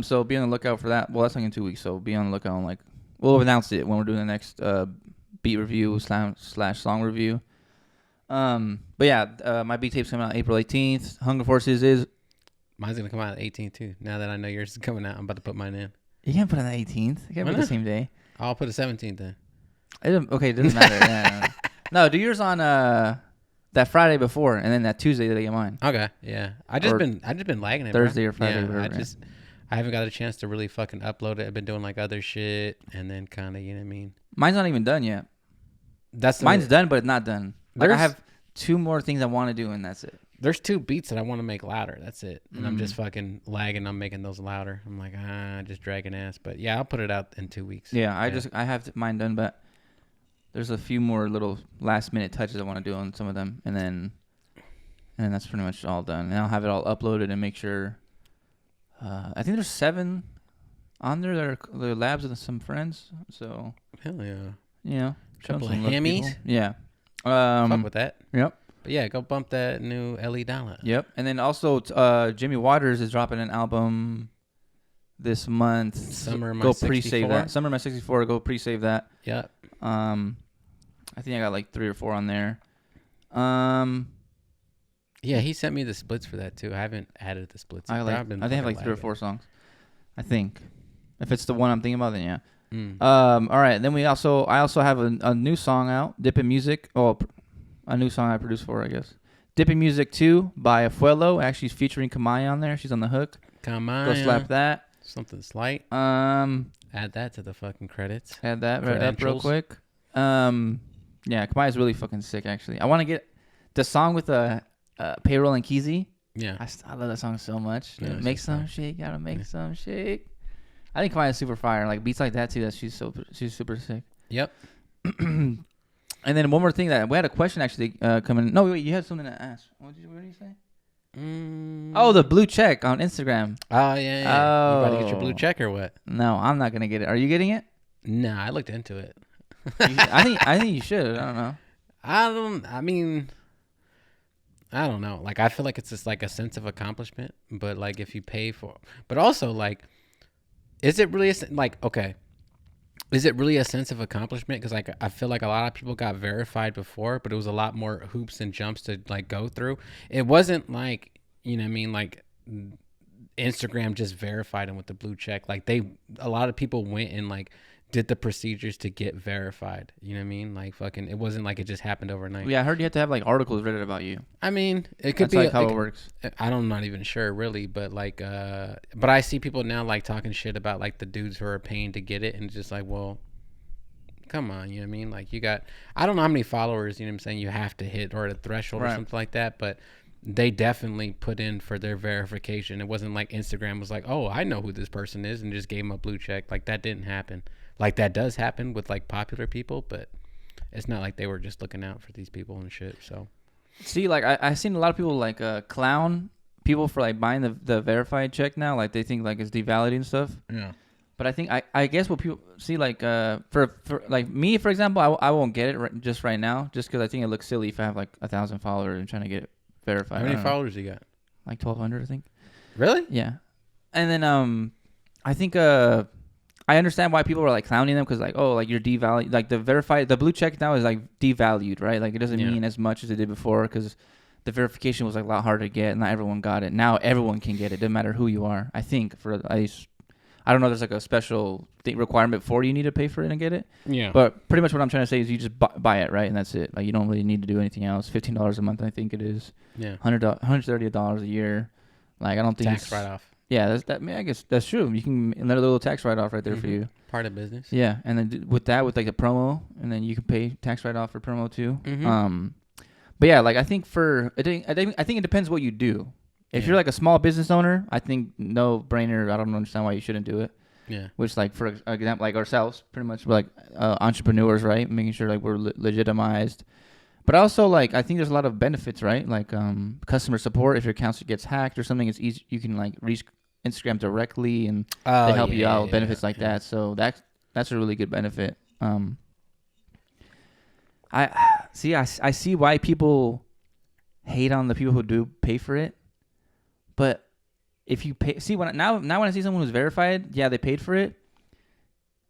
So be on the lookout for that. Well, that's like in 2 weeks, so be on the lookout on we'll announce it when we're doing the next beat review / song review. But yeah, my beat tape's coming out April 18th. Hunger Forces is. Mine's going to come out at 18th, too. Now that I know yours is coming out, I'm about to put mine in. You can't put it on the 18th. You can't put it the same day. I'll put it 17th then. It doesn't matter. Yeah, no, do yours on that Friday before, and then that Tuesday that I get mine. Okay, yeah. I just been lagging it. Thursday bro. or Friday. Yeah, whatever, I haven't got a chance to really fucking upload it. I've been doing like other shit, and then kind of, you know what I mean. Mine's not even done yet. Mine's done, but it's not done. Like I have 2 more things I want to do, and that's it. There's 2 beats that I want to make louder. That's it. And I'm just fucking lagging. I'm making those louder. I'm like, just dragging ass. But yeah, I'll put it out in 2 weeks. Yeah, I have mine done, but there's a few more little last minute touches I want to do on some of them, and then that's pretty much all done. And I'll have it all uploaded and make sure. I think there's 7 on there. They're labs with some friends. So hell yeah. Yeah. Couple of hammies. Yeah. Fuck with that. Yep. But yeah, go bump that new Ellie Dalla. Yep. And then also Jimmy Waters is dropping an album this month. Summer My Go 64. pre-save that. Summer My 64. Go pre-save that. Yep. I think I got like 3 or 4 on there. Yeah, he sent me the splits for that too. I haven't added the splits. I think I have like 3 or 4 songs. I think. If it's the one I'm thinking about, then yeah. All right. Then I also have a new song out, Dippin' Music. Oh, a new song I produced for, I guess. Dippin' Music 2 by Afuelo. Actually, she's featuring Kamaya on there. She's on the hook. Kamaya. Go slap that. Something slight. Add that to the fucking credits. Add that right up real quick. Yeah, Kamaya's really fucking sick, actually. I want to get the song with Payroll and Keezy. Yeah. I love that song so much. Yeah, make some shake. Gotta make some shake. I think Kamaya's super fire. Like beats like that too. She's super sick. Yep. And then one more thing that we had a question actually coming. No, wait, you had something to ask. What did you say? Oh, the blue check on Instagram. Oh yeah. Oh. You about to get your blue check or what? No, I'm not gonna get it. Are you getting it? Nah, I looked into it. I think you should. I don't know. I don't know. Like I feel like it's just like a sense of accomplishment, but like if you pay for, but also like, is it really okay? Is it really a sense of accomplishment? Because like I feel like a lot of people got verified before, but it was a lot more hoops and jumps to like go through. It wasn't like, you know what I mean, like Instagram just verified them with the blue check. Like a lot of people went and like did the procedures to get verified. You know what I mean? Like fucking, it wasn't like it just happened overnight. Yeah, I heard you have to have like articles written about you. I mean, it could That's be like how it works. I'm not even sure really, but like, but I see people now like talking shit about like the dudes who are paying to get it, and it's just like, well, come on, you know what I mean? Like you got, I don't know how many followers, you know what I'm saying, you have to hit or a threshold or something like that, but they definitely put in for their verification. It wasn't like Instagram was like, oh, I know who this person is, and just gave them a blue check. Like that didn't happen. Like that does happen with like popular people, but it's not like they were just looking out for these people and shit. So see, like I've seen a lot of people like clown people for like buying the verified check now. Like they think like it's devalued and stuff. Yeah. But I think I guess what people see like for like me, for example, I won't get it just right now, just because I think it looks silly if I have like 1,000 followers and trying to get it verified. How many followers you got? Like 1,200, I think. Really? Yeah. And then I think I understand why people are like clowning them, because like, oh, like you're devalued, like the blue check now is like devalued, right? Like it doesn't mean as much as it did before, because the verification was like a lot harder to get, and not everyone got it. Now everyone can get it, doesn't matter who you are. I think for at least, I don't know, there's like a special requirement for you need to pay for it and get it. Yeah. But pretty much what I'm trying to say is you just buy it, right? And that's it. Like you don't really need to do anything else. $15 a month, I think it is. Yeah. $130 a year. Like I don't think tax write off. Yeah, I mean, I guess that's true. You can let a little tax write off right there for you. Part of business. Yeah, and then with like the promo, and then you can pay tax write off for promo too. But yeah, like I think I think it depends what you do. If you're like a small business owner, I think no brainer. I don't understand why you shouldn't do it. Yeah. Which like for example, like ourselves, pretty much we're like entrepreneurs, right? Making sure like we're legitimized. But also, like, I think there's a lot of benefits, right? Like customer support. If your account gets hacked or something, it's easy. You can like reach Instagram directly, and they help you out. Benefits like that. So that's a really good benefit. I see why people hate on the people who do pay for it. But if you pay, when I see someone who's verified, yeah, they paid for it.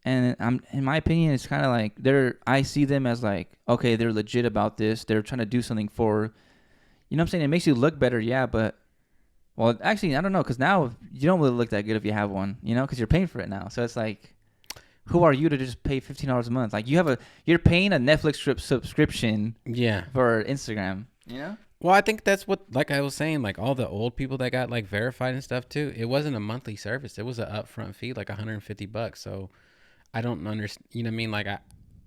And in my opinion, it's kind of like I see them as like, okay, they're legit about this. They're trying to do something for, you know what I'm saying? It makes you look better, yeah, but, well, actually, I don't know, because now you don't really look that good if you have one, you know, because you're paying for it now. So it's like, who are you to just pay $15 a month? Like you're paying a Netflix subscription for Instagram, you know? Well, I think that's what, like I was saying, like all the old people that got like verified and stuff too, it wasn't a monthly service. It was an upfront fee, like $150. So I don't understand, you know what I mean? Like,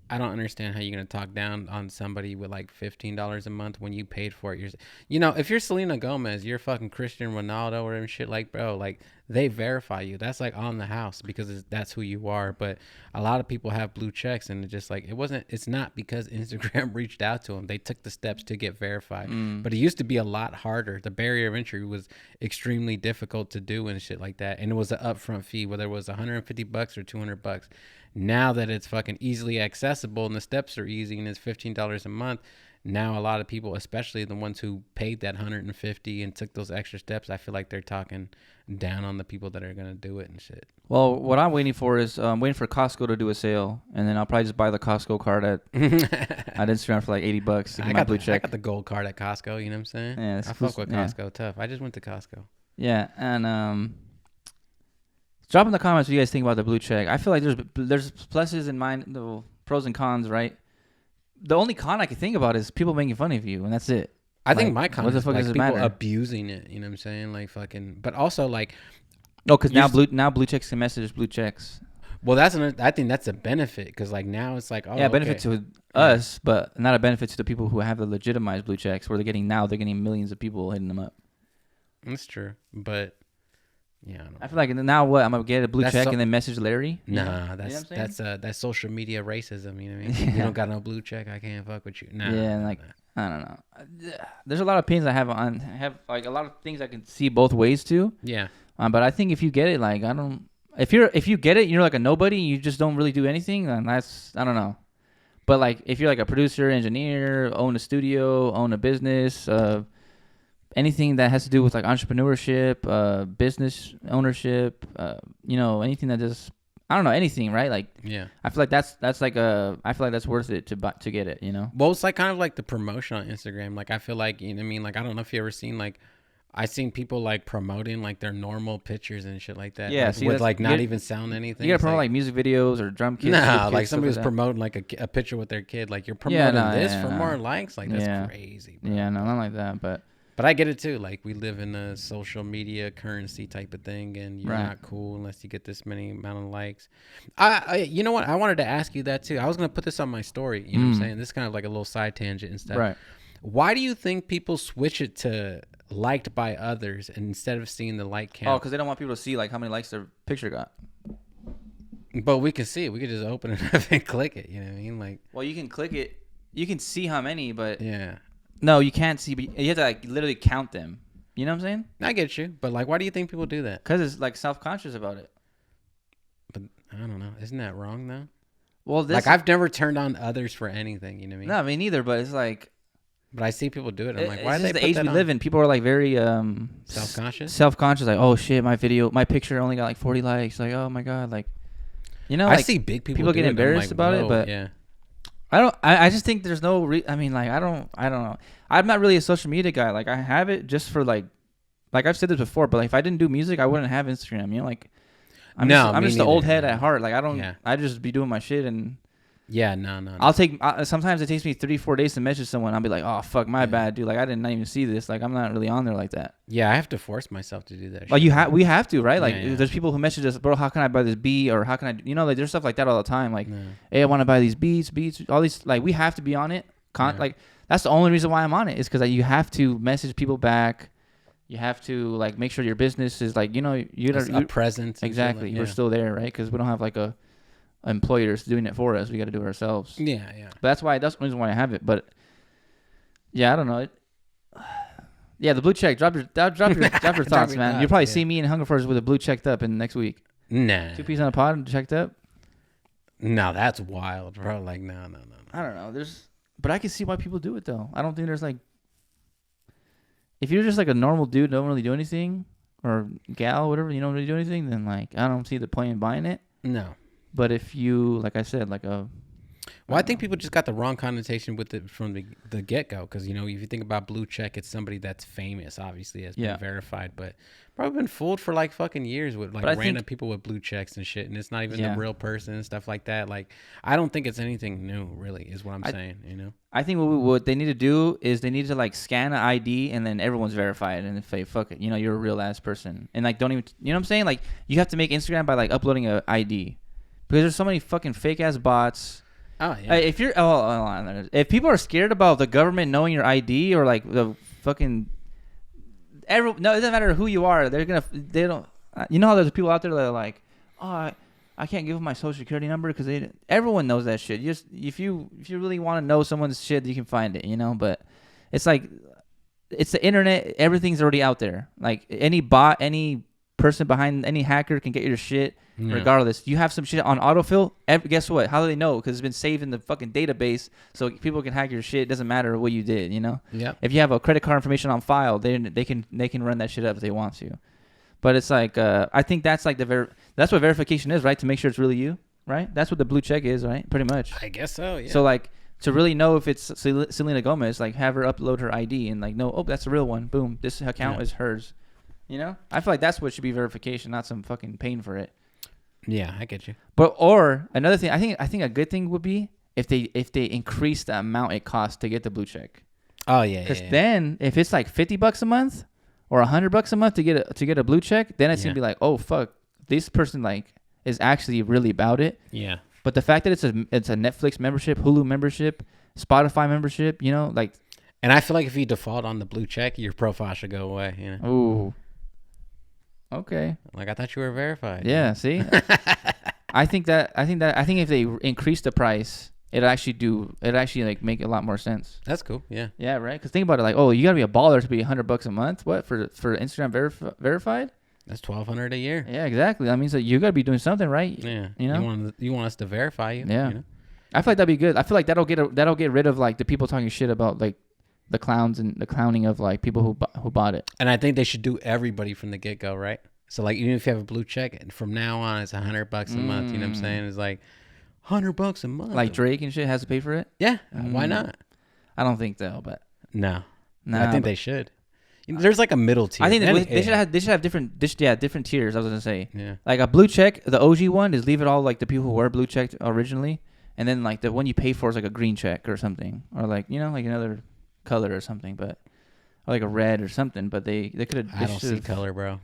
I don't understand how you're going to talk down on somebody with like $15 a month when you paid for it. You know, if you're Selena Gomez, you're fucking Cristiano Ronaldo or and shit, like, bro, like they verify you. That's like on the house because that's who you are. But a lot of people have blue checks, and it's just like, it's not because Instagram reached out to them. They took the steps to get verified. But it used to be a lot harder. The barrier of entry was extremely difficult to do and shit like that. And it was an upfront fee, whether it was $150 or $200. Now that it's fucking easily accessible and the steps are easy and it's $15 a month, now a lot of people, especially the ones who paid that 150 and took those extra steps, I feel like they're talking down on the people that are gonna do it and shit. Well, what I'm waiting for is I'm waiting for Costco to do a sale, and then I'll probably just buy the Costco card at Instagram for like $80 to get my blue check. I got the gold card at Costco. You know what I'm saying? Yeah, I fuck with Costco tough. I just went to Costco. Yeah, and drop in the comments what you guys think about the blue check. I feel like there's pluses and the pros and cons, right? The only con I can think about is people making fun of you, and that's it. I think my con is like people matter? abusing it. You know what I'm saying? Like fucking, but also like. Oh, because now blue checks can message blue checks. Well, I think that's a benefit because like now it's like benefit to us, but not a benefit to the people who have the legitimized blue checks where they're getting millions of people hitting them up. That's true, but yeah, I feel like now what I'm gonna get a blue check and then message Larry. Nah, that's social media racism. You know what I mean? You don't got no blue check, I can't fuck with you. Nah, yeah, like. I don't know. There's a lot of opinions I have like a lot of things I can see both ways too. Yeah. But I think if you get it, like if you get it, you're like a nobody. You just don't really do anything. Then that's I don't know. But like if you're like a producer, engineer, own a studio, own a business, anything that has to do with like entrepreneurship, business ownership, anything that just I don't know anything, right? Like, yeah, I feel like that's like I feel like that's worth it to get it, Well, it's like kind of like the promotion on Instagram. Like, I feel like, you know what I mean? Like, I don't know if you ever seen like, I seen people like promoting like their normal pictures and shit like that. Yeah, like, with like not even sound anything. You gotta promote like music videos or drum kits. Nah, like somebody was promoting like a picture with their kid. Like you're promoting this for more likes. Like that's crazy. Bro. Yeah, no, not like that, But I get it too. Like we live in a social media currency type of thing, and you're not cool unless you get this many amount of likes. You know what? I wanted to ask you that too. I was gonna put this on my story. You know what I'm saying? This is kind of like a little side tangent and stuff. Right. Why do you think people switch it to liked by others instead of seeing the like count? Oh, because they don't want people to see like how many likes their picture got. But we can see it. We could just open it up and click it. You know what I mean? Like, well, you can click it. You can see how many, but yeah. No, you can't see. But you have to like literally count them. You know what I'm saying? I get you, but like, why do you think people do that? Because it's like self-conscious about it. But I don't know. Isn't that wrong though? Well, like I've never turned on others for anything. You know what I mean? No, me neither. But it's like. But I see people do it. I'm like, why do they put the age we live in? People are like very self-conscious. Self-conscious, like, oh shit, my picture only got like 40 likes. Like, oh my god, like, like, I see big people get embarrassed about it, but yeah. I just think there's no. I mean, like, I don't know. I'm not really a social media guy. Like, I have it just for like I've said this before, but like, if I didn't do music, I wouldn't have Instagram. Like, I'm just the old head at heart. Like, I don't. Yeah. I just be doing my shit and. Yeah, no. I'll take. Sometimes it takes me 3-4 days to message someone. I'll be like, "Oh fuck, my bad, dude. Like I did not even see this. Like I'm not really on there like that." Yeah, I have to force myself to do that. Like we have to, right? Like there's people who message us, bro. How can I buy this beat? Or how can I? Like there's stuff like that all the time. Like, hey, I want to buy these beats, all these. Like we have to be on it. Like that's the only reason why I'm on it is because you have to message people back. You have to like make sure your business is like you're a presence. Exactly, you're still there, right? Because we don't have like a. Employers doing it for us. We got to do it ourselves. Yeah. But that's the reason why I have it. But yeah, I don't know. Yeah, the blue check. Drop your thoughts, man. You'll probably see me in Hunger Force with a blue checked up in next week. Nah. 2 pieces on a pod checked up. No, that's wild, bro. Like no. I don't know. But I can see why people do it though. I don't think there's like. If you're just like a normal dude, don't really do anything, or gal, whatever, you don't really do anything, then like I don't see the point in buying it. No. But if you, like I said, like a... Well, I think people just got the wrong connotation with it from the get-go. Because, if you think about blue check, it's somebody that's famous, obviously, has been verified. But probably been fooled for, like, fucking years with, like, random people with blue checks and shit. And it's not even the real person and stuff like that. Like, I don't think it's anything new, really, is what I'm saying, I think what they need to do is they need to, like, scan an ID and then everyone's verified. And say, fuck it, you're a real-ass person. And, like, don't even... You know what I'm saying? Like, you have to make Instagram by, like, uploading an ID. Because there's so many fucking fake ass bots. Oh yeah. If people are scared about the government knowing your ID or like the fucking it doesn't matter who you are. They don't. You know how there's people out there that are like, oh, I can't give them my social security number because everyone knows that shit. If you really want to know someone's shit, you can find it. But it's like it's the internet. Everything's already out there. Like any bot, any person behind any hacker can get your shit. Yeah. Regardless, you have some shit on autofill. Guess what? How do they know? Because it's been saved in the fucking database, so people can hack your shit. It doesn't matter what you did, you know. Yeah. If you have a credit card information on file, they can run that shit up if they want to. But it's like I think that's like that's what verification is, right? To make sure it's really you, right? That's what the blue check is, right? Pretty much. I guess so. Yeah. So like to really know if it's Selena Gomez, like have her upload her ID and like no, oh that's a real one. Boom, this account is hers. You know, I feel like that's what should be verification, not some fucking paying for it. Yeah, I get you. But or another thing, I think a good thing would be if they increase the amount it costs to get the blue check. Oh yeah. Because then if it's like $50 a month or $100 a month to get a blue check, then it's gonna be like, oh fuck, this person like is actually really about it. Yeah. But the fact that it's a Netflix membership, Hulu membership, Spotify membership, you know, like. And I feel like if you default on the blue check, your profile should go away. You know. Ooh. Okay. Like I thought you were verified. Yeah. See. I think if they increase the price, it actually like make a lot more sense. That's cool. Yeah. Yeah. Right. Because think about it. Like, oh, you gotta be a baller to be $100 a month. What for Instagram verified? That's $1,200 a year. Yeah. Exactly. That means that you gotta be doing something, right? Yeah. You know. You want us to verify you. Yeah. You know? I feel like that'd be good. I feel like that'll get rid of like the people talking shit about like the clowns and the clowning of like people who bought it. And I think they should do everybody from the get go, right? So like even if you have a blue check, from now on it's $100 a month. You know what I'm saying? It's like $100 a month. Like Drake and shit has to pay for it. Yeah. Why not? I don't think so, but no. I think they should. There's like a middle tier. I think they should have different tiers. I was gonna say. Yeah. Like a blue check, the OG one is leave it all like the people who were blue checked originally, and then like the one you pay for is like a green check or something, or like you know like another color or something, but or like a red or something. But they could have. I don't see color, bro.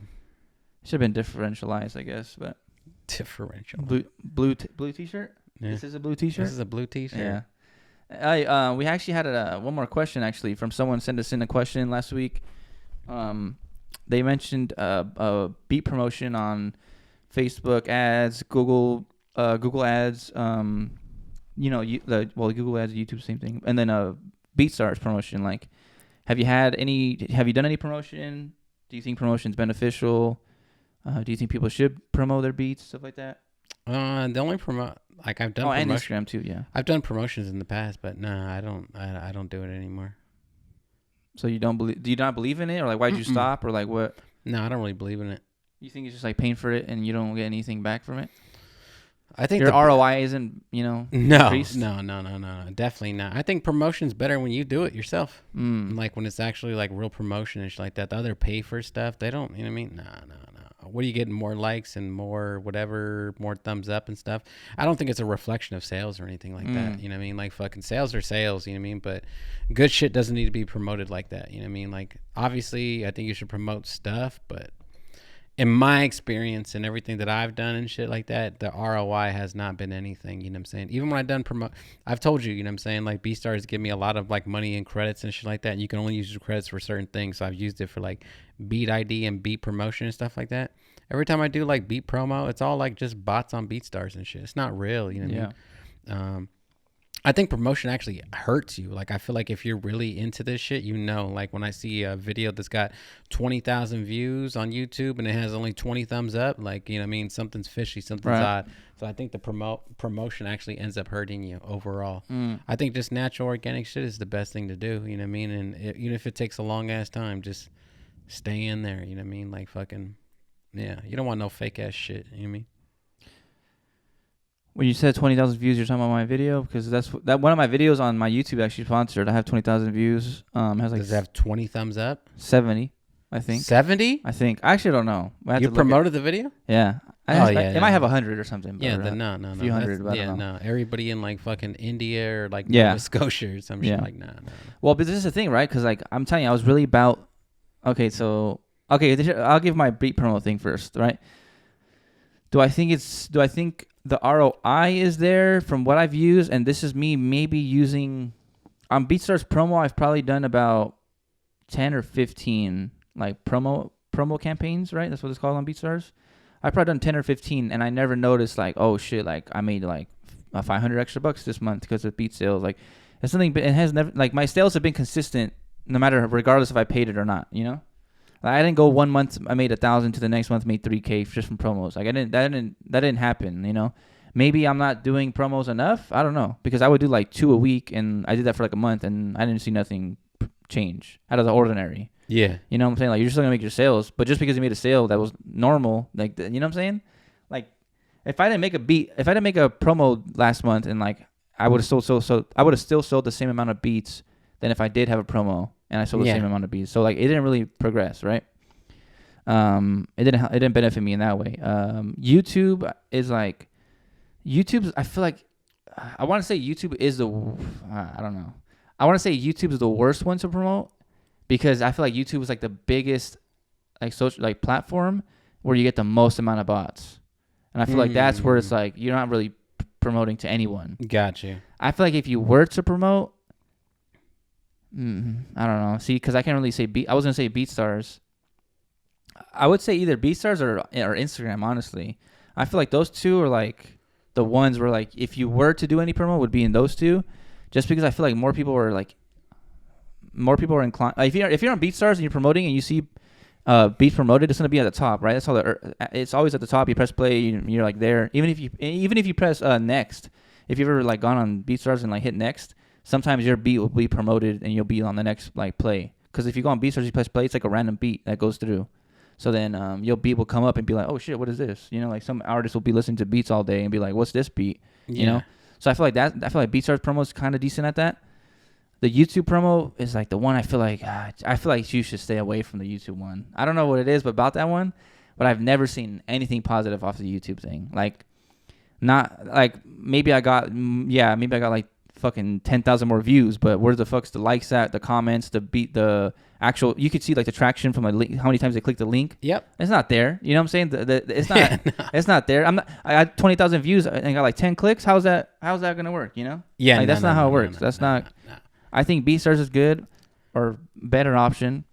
Should have been differentialized, I guess. But differential. Blue t-shirt. Yeah. This is a blue t-shirt. This is a blue t-shirt. Yeah. We actually had one more question actually from someone sent us in a question last week. They mentioned a beat promotion on Facebook ads, Google ads, Google ads, YouTube, same thing, and then BeatStars promotion. Like, have you done any promotion? Do you think promotion's beneficial? Do you think people should promote their beats, stuff like that? The only I've done. And Instagram too, yeah. I've done promotions in the past, but no, I don't do it anymore. So you don't believe? Do you not believe in it, or like why'd you stop, or like what? No, I don't really believe in it. You think it's just like paying for it and you don't get anything back from it? I think your ROI isn't, increased? No, definitely not. I think promotion's better when you do it yourself. Like when it's actually like real promotion and shit like that. The other pay for stuff, they don't, you know what I mean? No. What are you getting? More likes and more whatever, more thumbs up and stuff. I don't think it's a reflection of sales or anything like that. You know what I mean? Like fucking sales are sales, you know what I mean? But good shit doesn't need to be promoted like that. You know what I mean? Like obviously I think you should promote stuff, but in my experience and everything that I've done and shit like that, the ROI has not been anything, you know what I'm saying? Even when I've done I've told you, you know what I'm saying? Like BeatStars give me a lot of like money and credits and shit like that. And you can only use your credits for certain things. So I've used it for like beat ID and beat promotion and stuff like that. Every time I do like beat promo, it's all like just bots on BeatStars and shit. It's not real, you know what I mean? I think promotion actually hurts you. Like, I feel like if you're really into this shit, like when I see a video that's got 20,000 views on YouTube and it has only 20 thumbs up, like, you know what I mean? Something's fishy, something's odd. So I think the promotion actually ends up hurting you overall. I think just natural organic shit is the best thing to do, you know what I mean? And even if it takes a long ass time, just stay in there, you know what I mean? Like fucking, yeah, you don't want no fake ass shit, you know what I mean? When you said 20,000 views, you're talking about my video? Because that one of my videos on my YouTube actually sponsored. I have 20,000 views. Has like Does it have 20 thumbs up? 70, I think. 70? I think. I actually don't know. You promoted the video? Yeah. It might have 100 or something. Yeah, no. A few hundred, but I don't know. No. Everybody in like fucking India or like Nova Scotia or some shit like, no. Well, but this is the thing, right? Because like I'm telling you, I was really about. I'll give my beat promo thing first, right? Do I think the ROI is there from what I've used? And this is me maybe using on BeatStars promo. I've probably done about 10 or 15 like promo campaigns, right? That's what it's called on BeatStars. I've probably done 10 or 15, and I never noticed like, oh shit, like I made like $500 extra this month because of beat sales. Like it's something, but it has never like my sales have been consistent no matter regardless if I paid it or not, you know. Like, I didn't go 1 month I made 1,000 to the next month made 3K just from promos. Like that didn't happen. You know, maybe I'm not doing promos enough. I don't know, because I would do like 2 a week, and I did that for like a month, and I didn't see nothing change out of the ordinary. Yeah. You know what I'm saying? Like, you're still gonna make your sales, but just because you made a sale that was normal, like, you know what I'm saying? Like, if I didn't make a promo last month, and like I would have still sold the same amount of beats than if I did have a promo and I sold the same amount of beats. So like, it didn't really progress, right? It didn't benefit me in that way. YouTube is like, I feel like I want to say YouTube is I don't know. I want to say YouTube is the worst one to promote, because I feel like YouTube is like the biggest like social like platform where you get the most amount of bots, and I feel like that's where it's like you're not really promoting to anyone. Got you. I feel like if you were to promote, I don't know. See, because I can't really say I was gonna say BeatStars. I would say either BeatStars or Instagram. Honestly, I feel like those two are like the ones where, like, if you were to do any promo, would be in those two, just because I feel like more people are inclined. Like, if you're on BeatStars and you're promoting and you see beats promoted, it's gonna be at the top, right? That's all. It's always at the top. You press play, you're like there. Even if you press next, if you've ever like gone on BeatStars and like hit next, sometimes your beat will be promoted and you'll be on the next like play. Because if you go on BeatStars, you press play, it's like a random beat that goes through. So then your beat will come up and be like, oh shit, what is this? You know, like some artists will be listening to beats all day and be like, what's this beat? You know. So I feel like BeatStars promo is kind of decent at that. The YouTube promo is like the one I feel like you should stay away from the YouTube one. I don't know what it is, but about that one, but I've never seen anything positive off the YouTube thing. Like, not like maybe I got like fucking 10,000 more views, but where the fuck's the likes at, the comments, the actual, you could see like the traction from a link, how many times they click the link. Yep. It's not there. You know what I'm saying? It's not it's not there. I had 20,000 views and got like 10 clicks. How's that going to work, you know? Yeah. Like, that's not how it works. That's not. I think BeatStars is good or better option.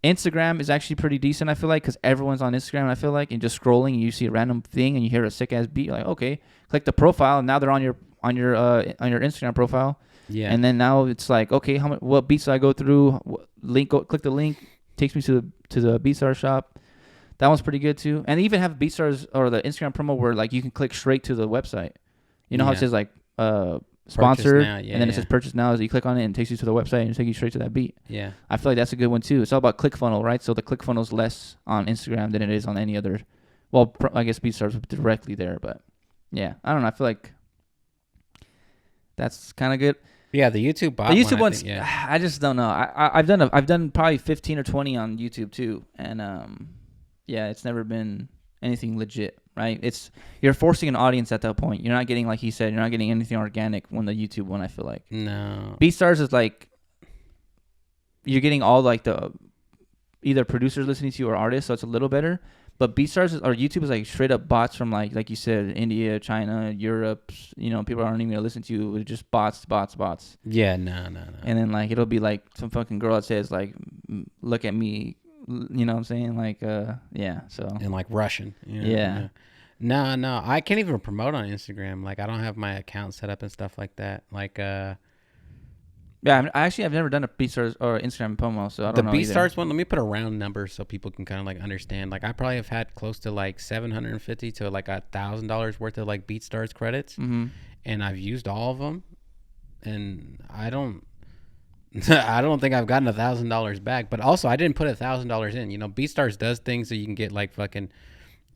Instagram is actually pretty decent, I feel like, because everyone's on Instagram, I feel like, and just scrolling and you see a random thing and you hear a sick ass beat, like, okay, click the profile and now they're on your Instagram profile. Yeah. And then now it's like, okay, what beats do I go through? Click the link, takes me to the BeatStars shop. That one's pretty good too. And they even have BeatStars or the Instagram promo where like you can click straight to the website. You know how it says like sponsored, and then it says purchase now. As you click on it and it takes you to the website and it takes you straight to that beat. Yeah, I feel like that's a good one too. It's all about ClickFunnels, right? So the ClickFunnels less on Instagram than it is on any other. Well, I guess BeatStars directly there, but yeah, I don't know. I feel like that's kind of good. Yeah, the YouTube bot. The YouTube ones, I just don't know. I've done probably 15 or 20 on YouTube too, and yeah, it's never been anything legit. Right, you're forcing an audience at that point. You're not getting, like he said, you're not getting anything organic when the YouTube one. I feel like BeatStars is like you're getting all like the either producers listening to you or artists, so it's a little better. But BeatStars or YouTube is like straight up bots from like you said, India, China, Europe. You know, people aren't even gonna listen to you. It's just bots. Yeah, no. And then like it'll be like some fucking girl that says like, "Look at me." You know what I'm saying? Like, yeah. So and like Russian. You know, yeah. No. I can't even promote on Instagram. Like, I don't have my account set up and stuff like that. Like, yeah. I've never done a BeatStars or Instagram promo, so I don't know. The BeatStars one. Let me put a round number so people can kind of like understand. Like, I probably have had close to like $750 to like $1,000 worth of like BeatStars credits, and I've used all of them, and I don't think I've gotten $1,000 back. But also, I didn't put $1,000 in. You know, BeatStars does things so you can get like fucking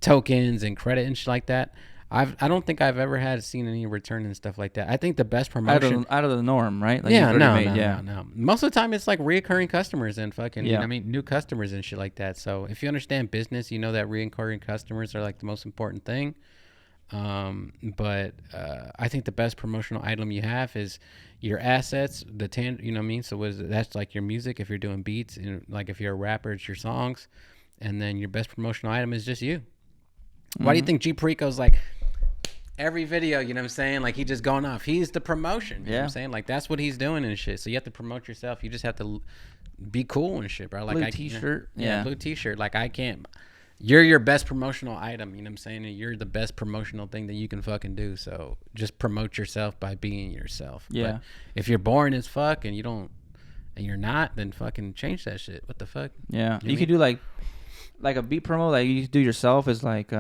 tokens and credit and shit like that. I don't think I've ever seen any return and stuff like that. I think the best promotion out of the norm, right? Like no. Most of the time, it's like reoccurring customers and fucking you know what I mean, new customers and shit like that. So if you understand business, you know that reoccurring customers are like the most important thing. But I think the best promotional item you have is your assets, you know what I mean? So that's like your music if you're doing beats, and like if you're a rapper, it's your songs, and then your best promotional item is just you. Why do you think G Perico's like every video, you know what I'm saying? Like, he just going off. He's the promotion. You know what I'm saying? Like, that's what he's doing and shit. So you have to promote yourself. You just have to be cool and shit, bro. Like, blue t-shirt. Blue t-shirt. Like, I can't. You're your best promotional item, you know what I'm saying? And you're the best promotional thing that you can fucking do. So just promote yourself by being yourself. Yeah. But if you're boring as fuck and you don't and you're not, then fucking change that shit. What the fuck? Yeah, You you could do like a beat promo like you do yourself is like like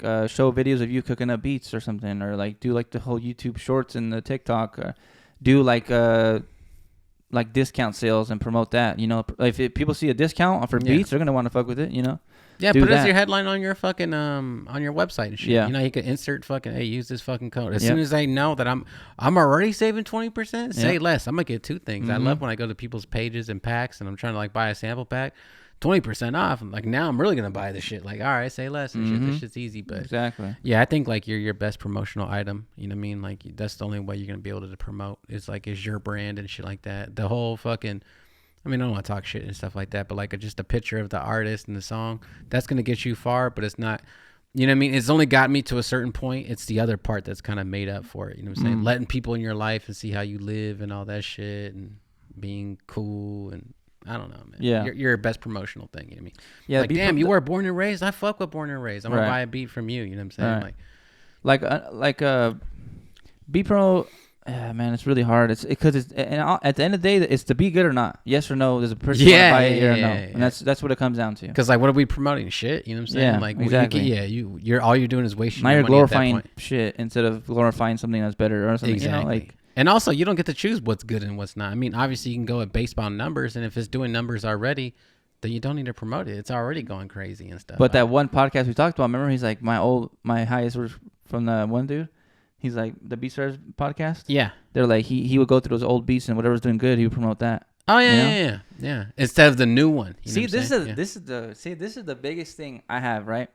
show videos of you cooking up beats or something, or like do like the whole YouTube shorts and the TikTok, do like discount sales and promote that. You know, if people see a discount for beats, they're gonna want to fuck with it. You know. Yeah, put it as your headline on your fucking on your website and shit. Yeah. You know, you could insert fucking, hey, use this fucking code. As soon as they know that I'm already saving 20%, say less. I'm gonna get two things. I love when I go to people's pages and packs and I'm trying to like buy a sample pack, 20% off. I'm like, now I'm really gonna buy this shit. Like, all right, say less and shit. This shit's easy, but exactly. Yeah, I think like you're your best promotional item. You know what I mean? Like that's the only way you're gonna be able to promote. Is your brand and shit like that. The whole fucking. I mean, I don't want to talk shit and stuff like that, but like just a picture of the artist and the song, that's going to get you far, but it's not, you know what I mean? It's only got me to a certain point. It's the other part that's kind of made up for it. You know what I'm saying? Letting people in your life and see how you live and all that shit and being cool. And I don't know, man. Yeah. You're your best promotional thing. You know what I mean? Yeah. Like, damn, you were born and raised. I fuck with born and raised. I'm going to buy a beat from you. You know what I'm saying? Right. Beat promo. Yeah, man, it's really hard. It's because at the end of the day, it's to be good or not. Yes or no. There's a person want to buy it, or no, and that's what it comes down to. Because like, what are we promoting? Shit, you know what I'm saying? Yeah, like, exactly. You're all you're doing is wasting. Now your you're money glorifying at that point. shit instead of glorifying something that's better or something. Exactly. You know, like, and also, you don't get to choose what's good and what's not. I mean, obviously, you can go at based on numbers, and if it's doing numbers already, then you don't need to promote it. It's already going crazy and stuff. But that one podcast we talked about, remember? He's like, my highest was from the one dude. He's like the BeatStars podcast. Yeah. They're like he would go through those old beats and whatever's doing good, he would promote that. Oh yeah. Instead of the new one. See, this is the biggest thing I have, right?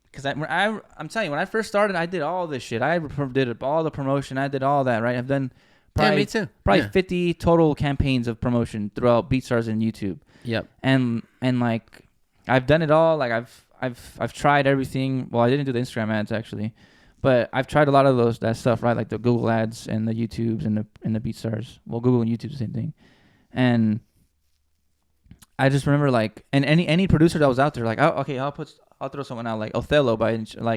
Because I'm telling you, when I first started, I did all this shit. I did all the promotion. I did all that, right? I've done probably me too. Probably 50 total campaigns of promotion throughout BeatStars and YouTube. Yep. And like I've done it all. Like I've tried everything. Well, I didn't do the Instagram ads actually. But I've tried a lot of that stuff, right? Like the Google ads and the YouTubes and the BeatStars. Well, Google and YouTube the same thing. And I just remember like, and any producer that was out there, like, oh, okay, I'll throw someone out, like Othello I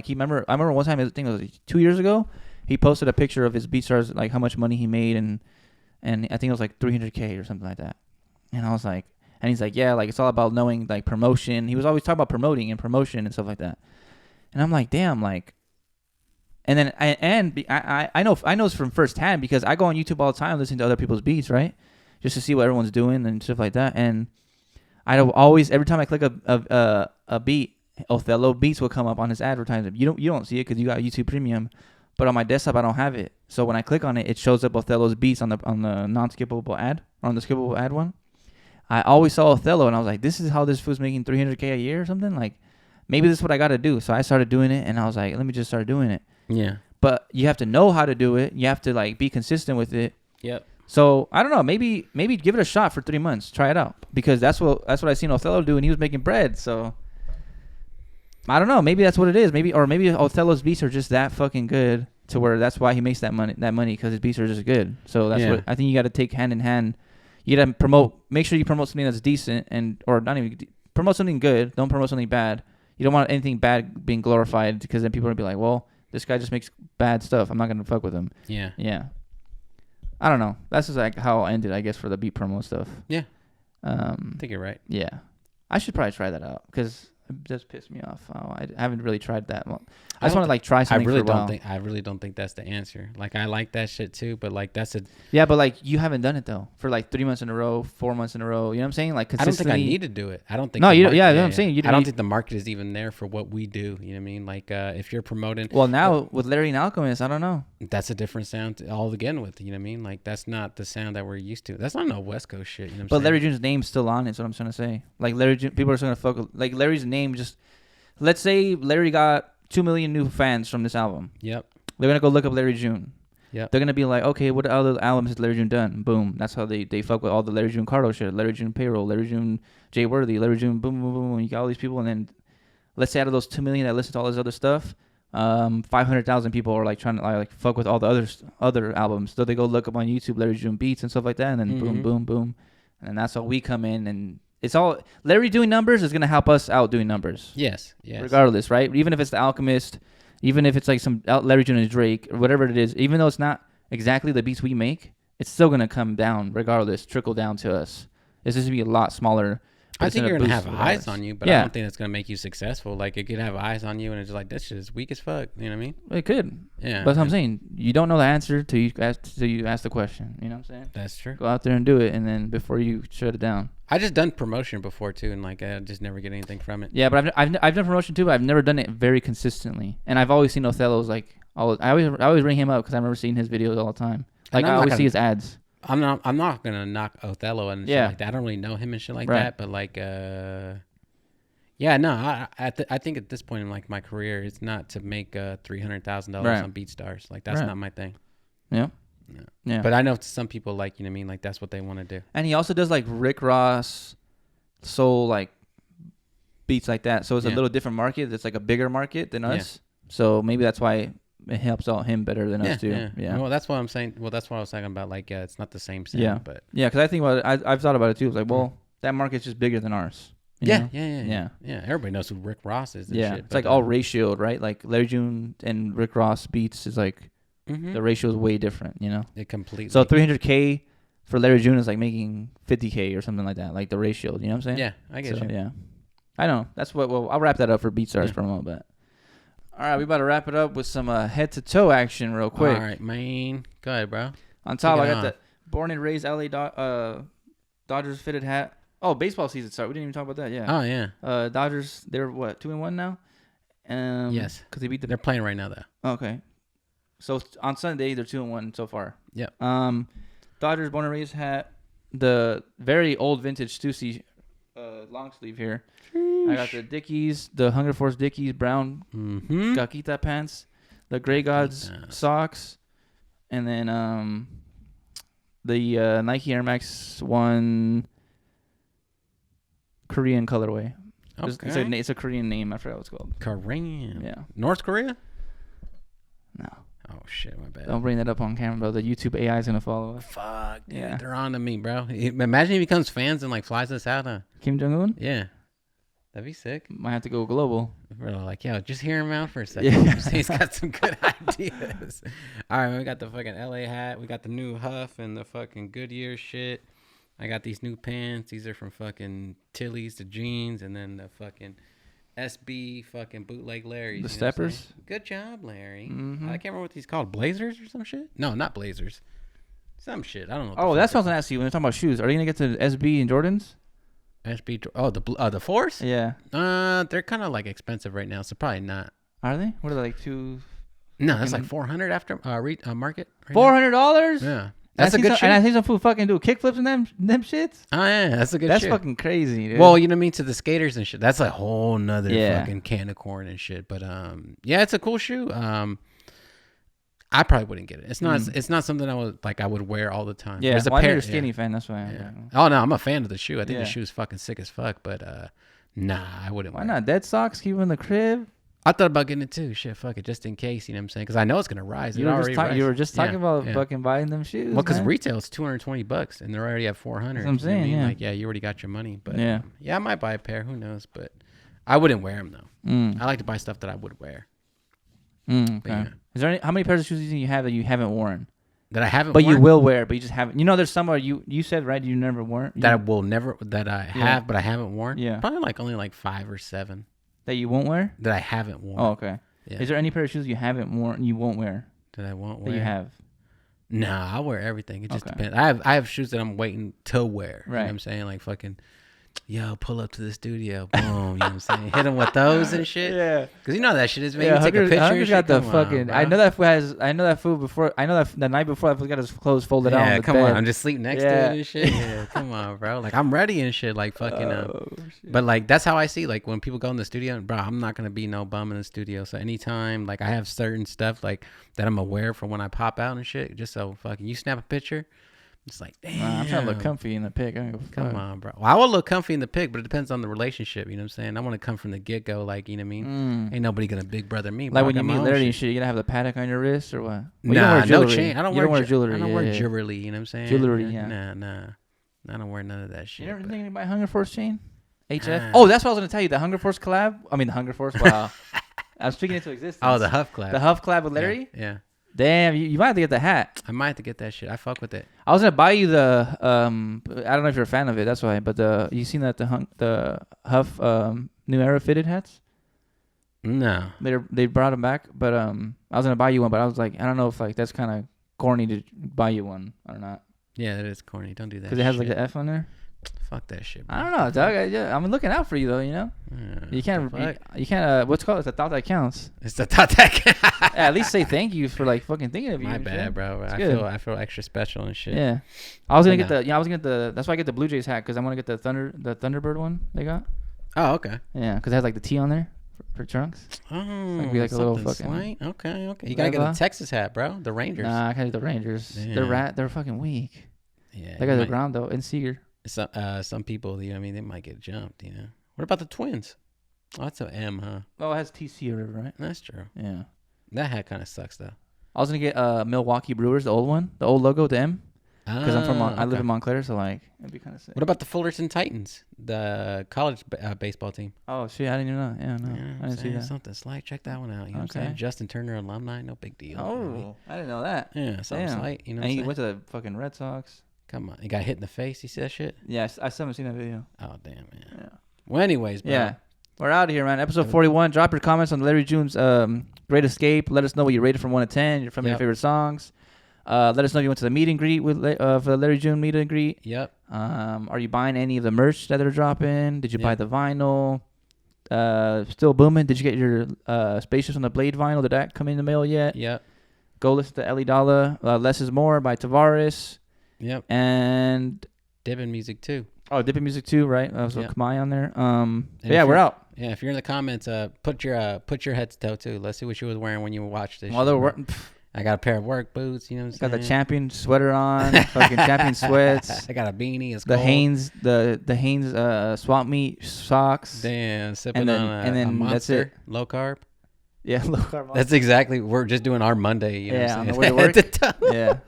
remember one time, I think it was like 2 years ago, he posted a picture of his BeatStars, like how much money he made, and I think it was like $300K or something like that. And I was like, and he's like, yeah, like it's all about knowing like promotion. He was always talking about promoting and promotion and stuff like that. And I'm like, damn, like. And then I know it's from firsthand because I go on YouTube all the time listening to other people's beats, right? Just to see what everyone's doing and stuff like that. And I always, every time I click a beat, Othello beats will come up on his advertisement. You don't see it because you got YouTube Premium, but on my desktop I don't have it. So when I click on it, it shows up Othello's beats on the non-skippable ad, or on the skippable ad one. I always saw Othello and I was like, this is how this fool's making $300K a year or something. Like maybe this is what I got to do. So I started doing it and I was like, let me just start doing it. Yeah. But you have to know how to do it. You have to like be consistent with it. Yep. So I don't know. Maybe give it a shot for 3 months. Try it out because that's what I seen Othello do, and he was making bread. So I don't know. Maybe that's what it is. Maybe Othello's beats are just that fucking good to where that's why he makes that money because his beats are just good. So that's what I think you got to take hand in hand. You got to promote. Make sure you promote something that's decent or not even promote something good. Don't promote something bad. You don't want anything bad being glorified because then people are gonna be like, well, this guy just makes bad stuff. I'm not going to fuck with him. Yeah. Yeah. I don't know. That's just like how I ended, I guess, for the beat promo stuff. Yeah. I think you're right. Yeah. I should probably try that out because it just pissed me off. I haven't really tried that. I just want to like try something for a while. I really don't think that's the answer. Like I like that shit too, but like that's a. Yeah, but like you haven't done it though for like 3 months in a row, 4 months in a row. You know what I'm saying? Like I don't think I need to do it. I don't think. No, you. Yeah, you know what I'm saying. I don't think the market is even there for what we do. You know what I mean? Like if you're promoting. Well, now with Larry and Alchemist, I don't know. That's a different sound all again with. You know what I mean? Like that's not the sound that we're used to. That's not no West Coast shit. You know what I'm saying? But Larry June's name's still on it. That's what I'm trying to say. Like Larry June, people are still gonna focus. Like Larry's name just. Let's say Larry got 2 million new fans from this album. Yep. They're going to go look up Larry June. Yep. They're going to be like, okay, what other albums has Larry June done? Boom. That's how they fuck with all the Larry June Cardo shit. Larry June Payroll, Larry June Jay Worthy, Larry June boom, boom, boom. You got all these people. And then let's say out of those 2 million that listen to all this other stuff, 500,000 people are like trying to like fuck with all the other albums. So they go look up on YouTube Larry June beats and stuff like that. And then boom, boom, boom. And then that's how we come in and... It's all Larry doing numbers is gonna help us out doing numbers. Yes. Regardless, right? Even if it's the Alchemist, even if it's like some Larry June and Drake or whatever it is, even though it's not exactly the beats we make, it's still gonna come down regardless, trickle down to us. It's just gonna be a lot smaller. I think you're gonna have eyes us. on you, but I don't think that's gonna make you successful. Like it could have eyes on you, and it's like this shit is weak as fuck. You know what I mean? It could. Yeah. But that's what I'm saying. You don't know the answer till you ask the question. You know what I'm saying? That's true. Go out there and do it, and then before you shut it down. I just done promotion before too, and like I just never get anything from it. Yeah, but I've done promotion too, but I've never done it very consistently. And I've always seen Othello's like I always ring him up because I remember seeing his videos all the time. Like I always see his ads. I'm not gonna knock Othello and shit like that. I don't really know him and shit like that, but like yeah, no, I think at this point in like my career, it's not to make $300,000 on BeatStars. Like that's not my thing. Yeah. No. Yeah. But I know some people like, you know what I mean, like that's what they want to do. And he also does like Rick Ross, soul like beats like that. So it's a little different market. It's like a bigger market than us. So maybe that's why it helps out him better than us too. Yeah. Well, that's what I'm saying. Well, that's what I was talking about. Like, it's not the same sound. Yeah. But yeah, because I think about it. I've thought about it too. It's like, well, that market's just bigger than ours. Yeah. Everybody knows who Rick Ross is. And shit, it's like all ratioed, right? Like Larry June and Rick Ross beats is like the ratio is way different. You know, it completely. So 300K for Larry June is like making 50K or something like that. Like the ratio. You know what I'm saying? Yeah, I get you. Yeah, I know. That's what. Well, I'll wrap that up for BeatStars promo, but. All right, we about to wrap it up with some head-to-toe action real quick. All right, man. Go ahead, bro. On top, I got the born and raised LA Dodgers fitted hat. Oh, baseball season started. We didn't even talk about that. Yeah. Oh, yeah. Dodgers, they're what, 2-1 now? Yes. Because they beat They're playing right now, though. Okay. So on Sunday, they're 2-1 so far. Yep. Dodgers born and raised hat. The very old vintage Stussy long sleeve here. I got the Dickies, the Hunger Force Dickies brown Gakita pants, the Grey Gods socks, and then the Nike Air Max 1 Korean colorway. Okay. It's a Korean name. I forgot what it's called. Korean. Yeah. North Korea? No. Oh, shit. My bad. Don't bring that up on camera, bro. The YouTube AI is going to follow us. Fuck, dude. Yeah. They're on to me, bro. Imagine he becomes fans and, like, flies us out, huh? Kim Jong-un? Yeah. That'd be sick. Might have to go global. We're like, yo, just hear him out for a second. Yeah. He's got some good ideas. All right, we got the fucking LA hat. We got the new Huff and the fucking Goodyear shit. I got these new pants. These are from fucking Tilly's, the jeans, and then the fucking SB fucking bootleg Larry's. The steppers? Good job, Larry. Mm-hmm. I can't remember what these called. Blazers or some shit? No, not Blazers. Some shit. I don't know. Oh, that's what I was going to ask you when they're talking about shoes. Are you going to get to SB and Jordans? SB. Oh, the Force? Yeah. They're kind of like expensive right now, so probably not. Are they? What are they, like two? No, that's like $400 after market. Right $400? Yeah. That's a good shit. And I think some fool fucking do kickflips and them shits. Oh, yeah. That's a good That's shit. fucking crazy, dude. Well, you know what I mean? To the skaters and shit. That's a whole nother fucking can of corn and shit. But, yeah, it's a cool shoe. I probably wouldn't get it. It's not. It's not something I would wear all the time. Yeah, There's well, you're a skinny fan. That's why. Yeah. Oh no, I'm a fan of the shoe. I think the shoe is fucking sick as fuck. But nah, I wouldn't. Why not? Dead socks? Keep them in the crib. I thought about getting it too. Shit, fuck it, just in case. You know what I'm saying? Because I know it's gonna rise. You were just talking about fucking buying them shoes. Well, because retail is $220 and they're already at $400. That's what I'm saying. You know what I mean? Yeah. Like, yeah, you already got your money. But yeah, I might buy a pair. Who knows? But I wouldn't wear them though. I like to buy stuff that I would wear. Okay. Yeah. Is there how many pairs of shoes do you have that you haven't worn? That I haven't worn? But you will wear, but you just haven't. You know, there's somewhere you said, right, you never worn? That I will never, that I have, but I haven't worn? Yeah. Probably only 5 or 7. That you won't wear? That I haven't worn. Oh, okay. Yeah. Is there any pair of shoes you haven't worn you won't wear? That I won't wear? That you have? Nah, I wear everything. It just depends. I have shoes that I'm waiting to wear. Right. You know what I'm saying? Like fucking... Yo, pull up to the studio. Boom. You know what I'm saying? Hit him with those and shit. Yeah. Because you know that shit is, man. You take a picture and shit. Got the fucking... I know that fool before... I know that the night before that fool got his clothes folded out on the bed. Yeah, come on. I'm just sleeping next to it and shit. Yeah, come on, bro. Like, I'm ready and shit. Like, fucking... But, like, that's how I see, like, when people go in the studio, bro, I'm not going to be no bum in the studio. So, anytime, like, I have certain stuff, like, that I'm aware from when I pop out and shit, just so fucking... You snap a picture... It's like, damn. I'm trying to look comfy in the pic. Come on, bro. Well, I will look comfy in the pic, but it depends on the relationship. You know what I'm saying? I want to come from the get-go, like, you know what I mean? Ain't nobody going to big brother me. Like when you meet Larry and shit, you going to have the paddock on your wrist or what? Well, no chain. I don't wear jewelry. I don't wear jewelry, you know what I'm saying? Jewelry, yeah. Nah. I don't wear none of that shit. You never think about Hunger Force chain? HF? Oh, that's what I was going to tell you. The Hunger Force collab? I mean, the Hunger Force. Wow. I was speaking into existence. Oh, the Huff collab. The Huff collab with Larry? Yeah. Damn, you might have to get the hat. I might have to get that shit. I fuck with it. I was gonna buy you the I don't know if you're a fan of it. That's why. But you seen that the Huff New Era fitted hats? No. They brought them back, but I was gonna buy you one, but I was like, I don't know if like that's kind of corny to buy you one or not. Yeah, that is corny. Don't do that. Because it has like the F on there. Fuck that shit, bro. I don't know, dog. I'm looking out for you though. You know, you can't. You can't. What's it called? It's a thought that counts. It's the thought that counts. Yeah, at least say thank you for like fucking thinking of you. My bad, shit. bro. I feel extra special and shit. Yeah, I was gonna get the. Yeah, I was gonna get the. That's why I get the Blue Jays hat because I want to get the Thunderbird one they got. Oh, okay. Yeah, because it has like the T on there for trunks. Oh, so it could be like a little fucking. Slight. Okay. You gotta get a Texas hat, bro. The Rangers. Nah, I can't do the Rangers. Damn. They're fucking weak. Yeah. They got the ground though in Seager. Some people, you know, what I mean, they might get jumped. You know. What about the Twins? Oh, that's an M, huh? Oh, it has TC or whatever, right? That's true. Yeah. That hat kind of sucks though. I was gonna get Milwaukee Brewers, the old one, the old logo, the M. Because I live in Montclair, so like it'd be kind of sick. What about the Fullerton Titans, the college baseball team? Oh shit, I didn't even know. Yeah, no, I didn't see that. Something slight. Check that one out. You know what I'm saying? Justin Turner alumni, no big deal. Oh, I didn't know that. Yeah, something slight. You know. And he went to the fucking Red Sox. Come on, he got hit in the face. You see that shit? Yeah, I still haven't seen that video. Oh damn, man. Yeah. Well, anyways, bro. Yeah, we're out of here, man. Episode 41. Drop your comments on Larry June's Great Escape. Let us know what you rated from 1 to 10. Your favorite songs. Let us know if you went to the meet and greet with for the Larry June meet and greet. Yep. Are you buying any of the merch that they're dropping? Did you buy the vinyl? Still booming. Did you get your Spaceships on the Blade vinyl? Did that come in the mail yet? Yep. Go listen to Ellie Dalla. Less is More by Tavares. Yep. And Dippin' Music too. Oh, Dippin' Music too, right? So Kamai on there. Yeah, we're out. Yeah, if you're in the comments, put your head to toe too. Let's see what you was wearing when you watched this. I got a pair of work boots. You know what I'm saying? Got the Champion sweater on. Fucking Champion sweats. I got a beanie. It's the cold. Hanes. The Hanes swamp meat socks. Damn, sipping on a Monster, that's it. Low carb. Yeah, low carb. That's exactly. We're just doing our Monday. You know what I'm on saying? the way to work. Yeah.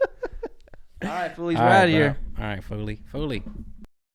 All right, foolies, we're out of here. All right, Foley.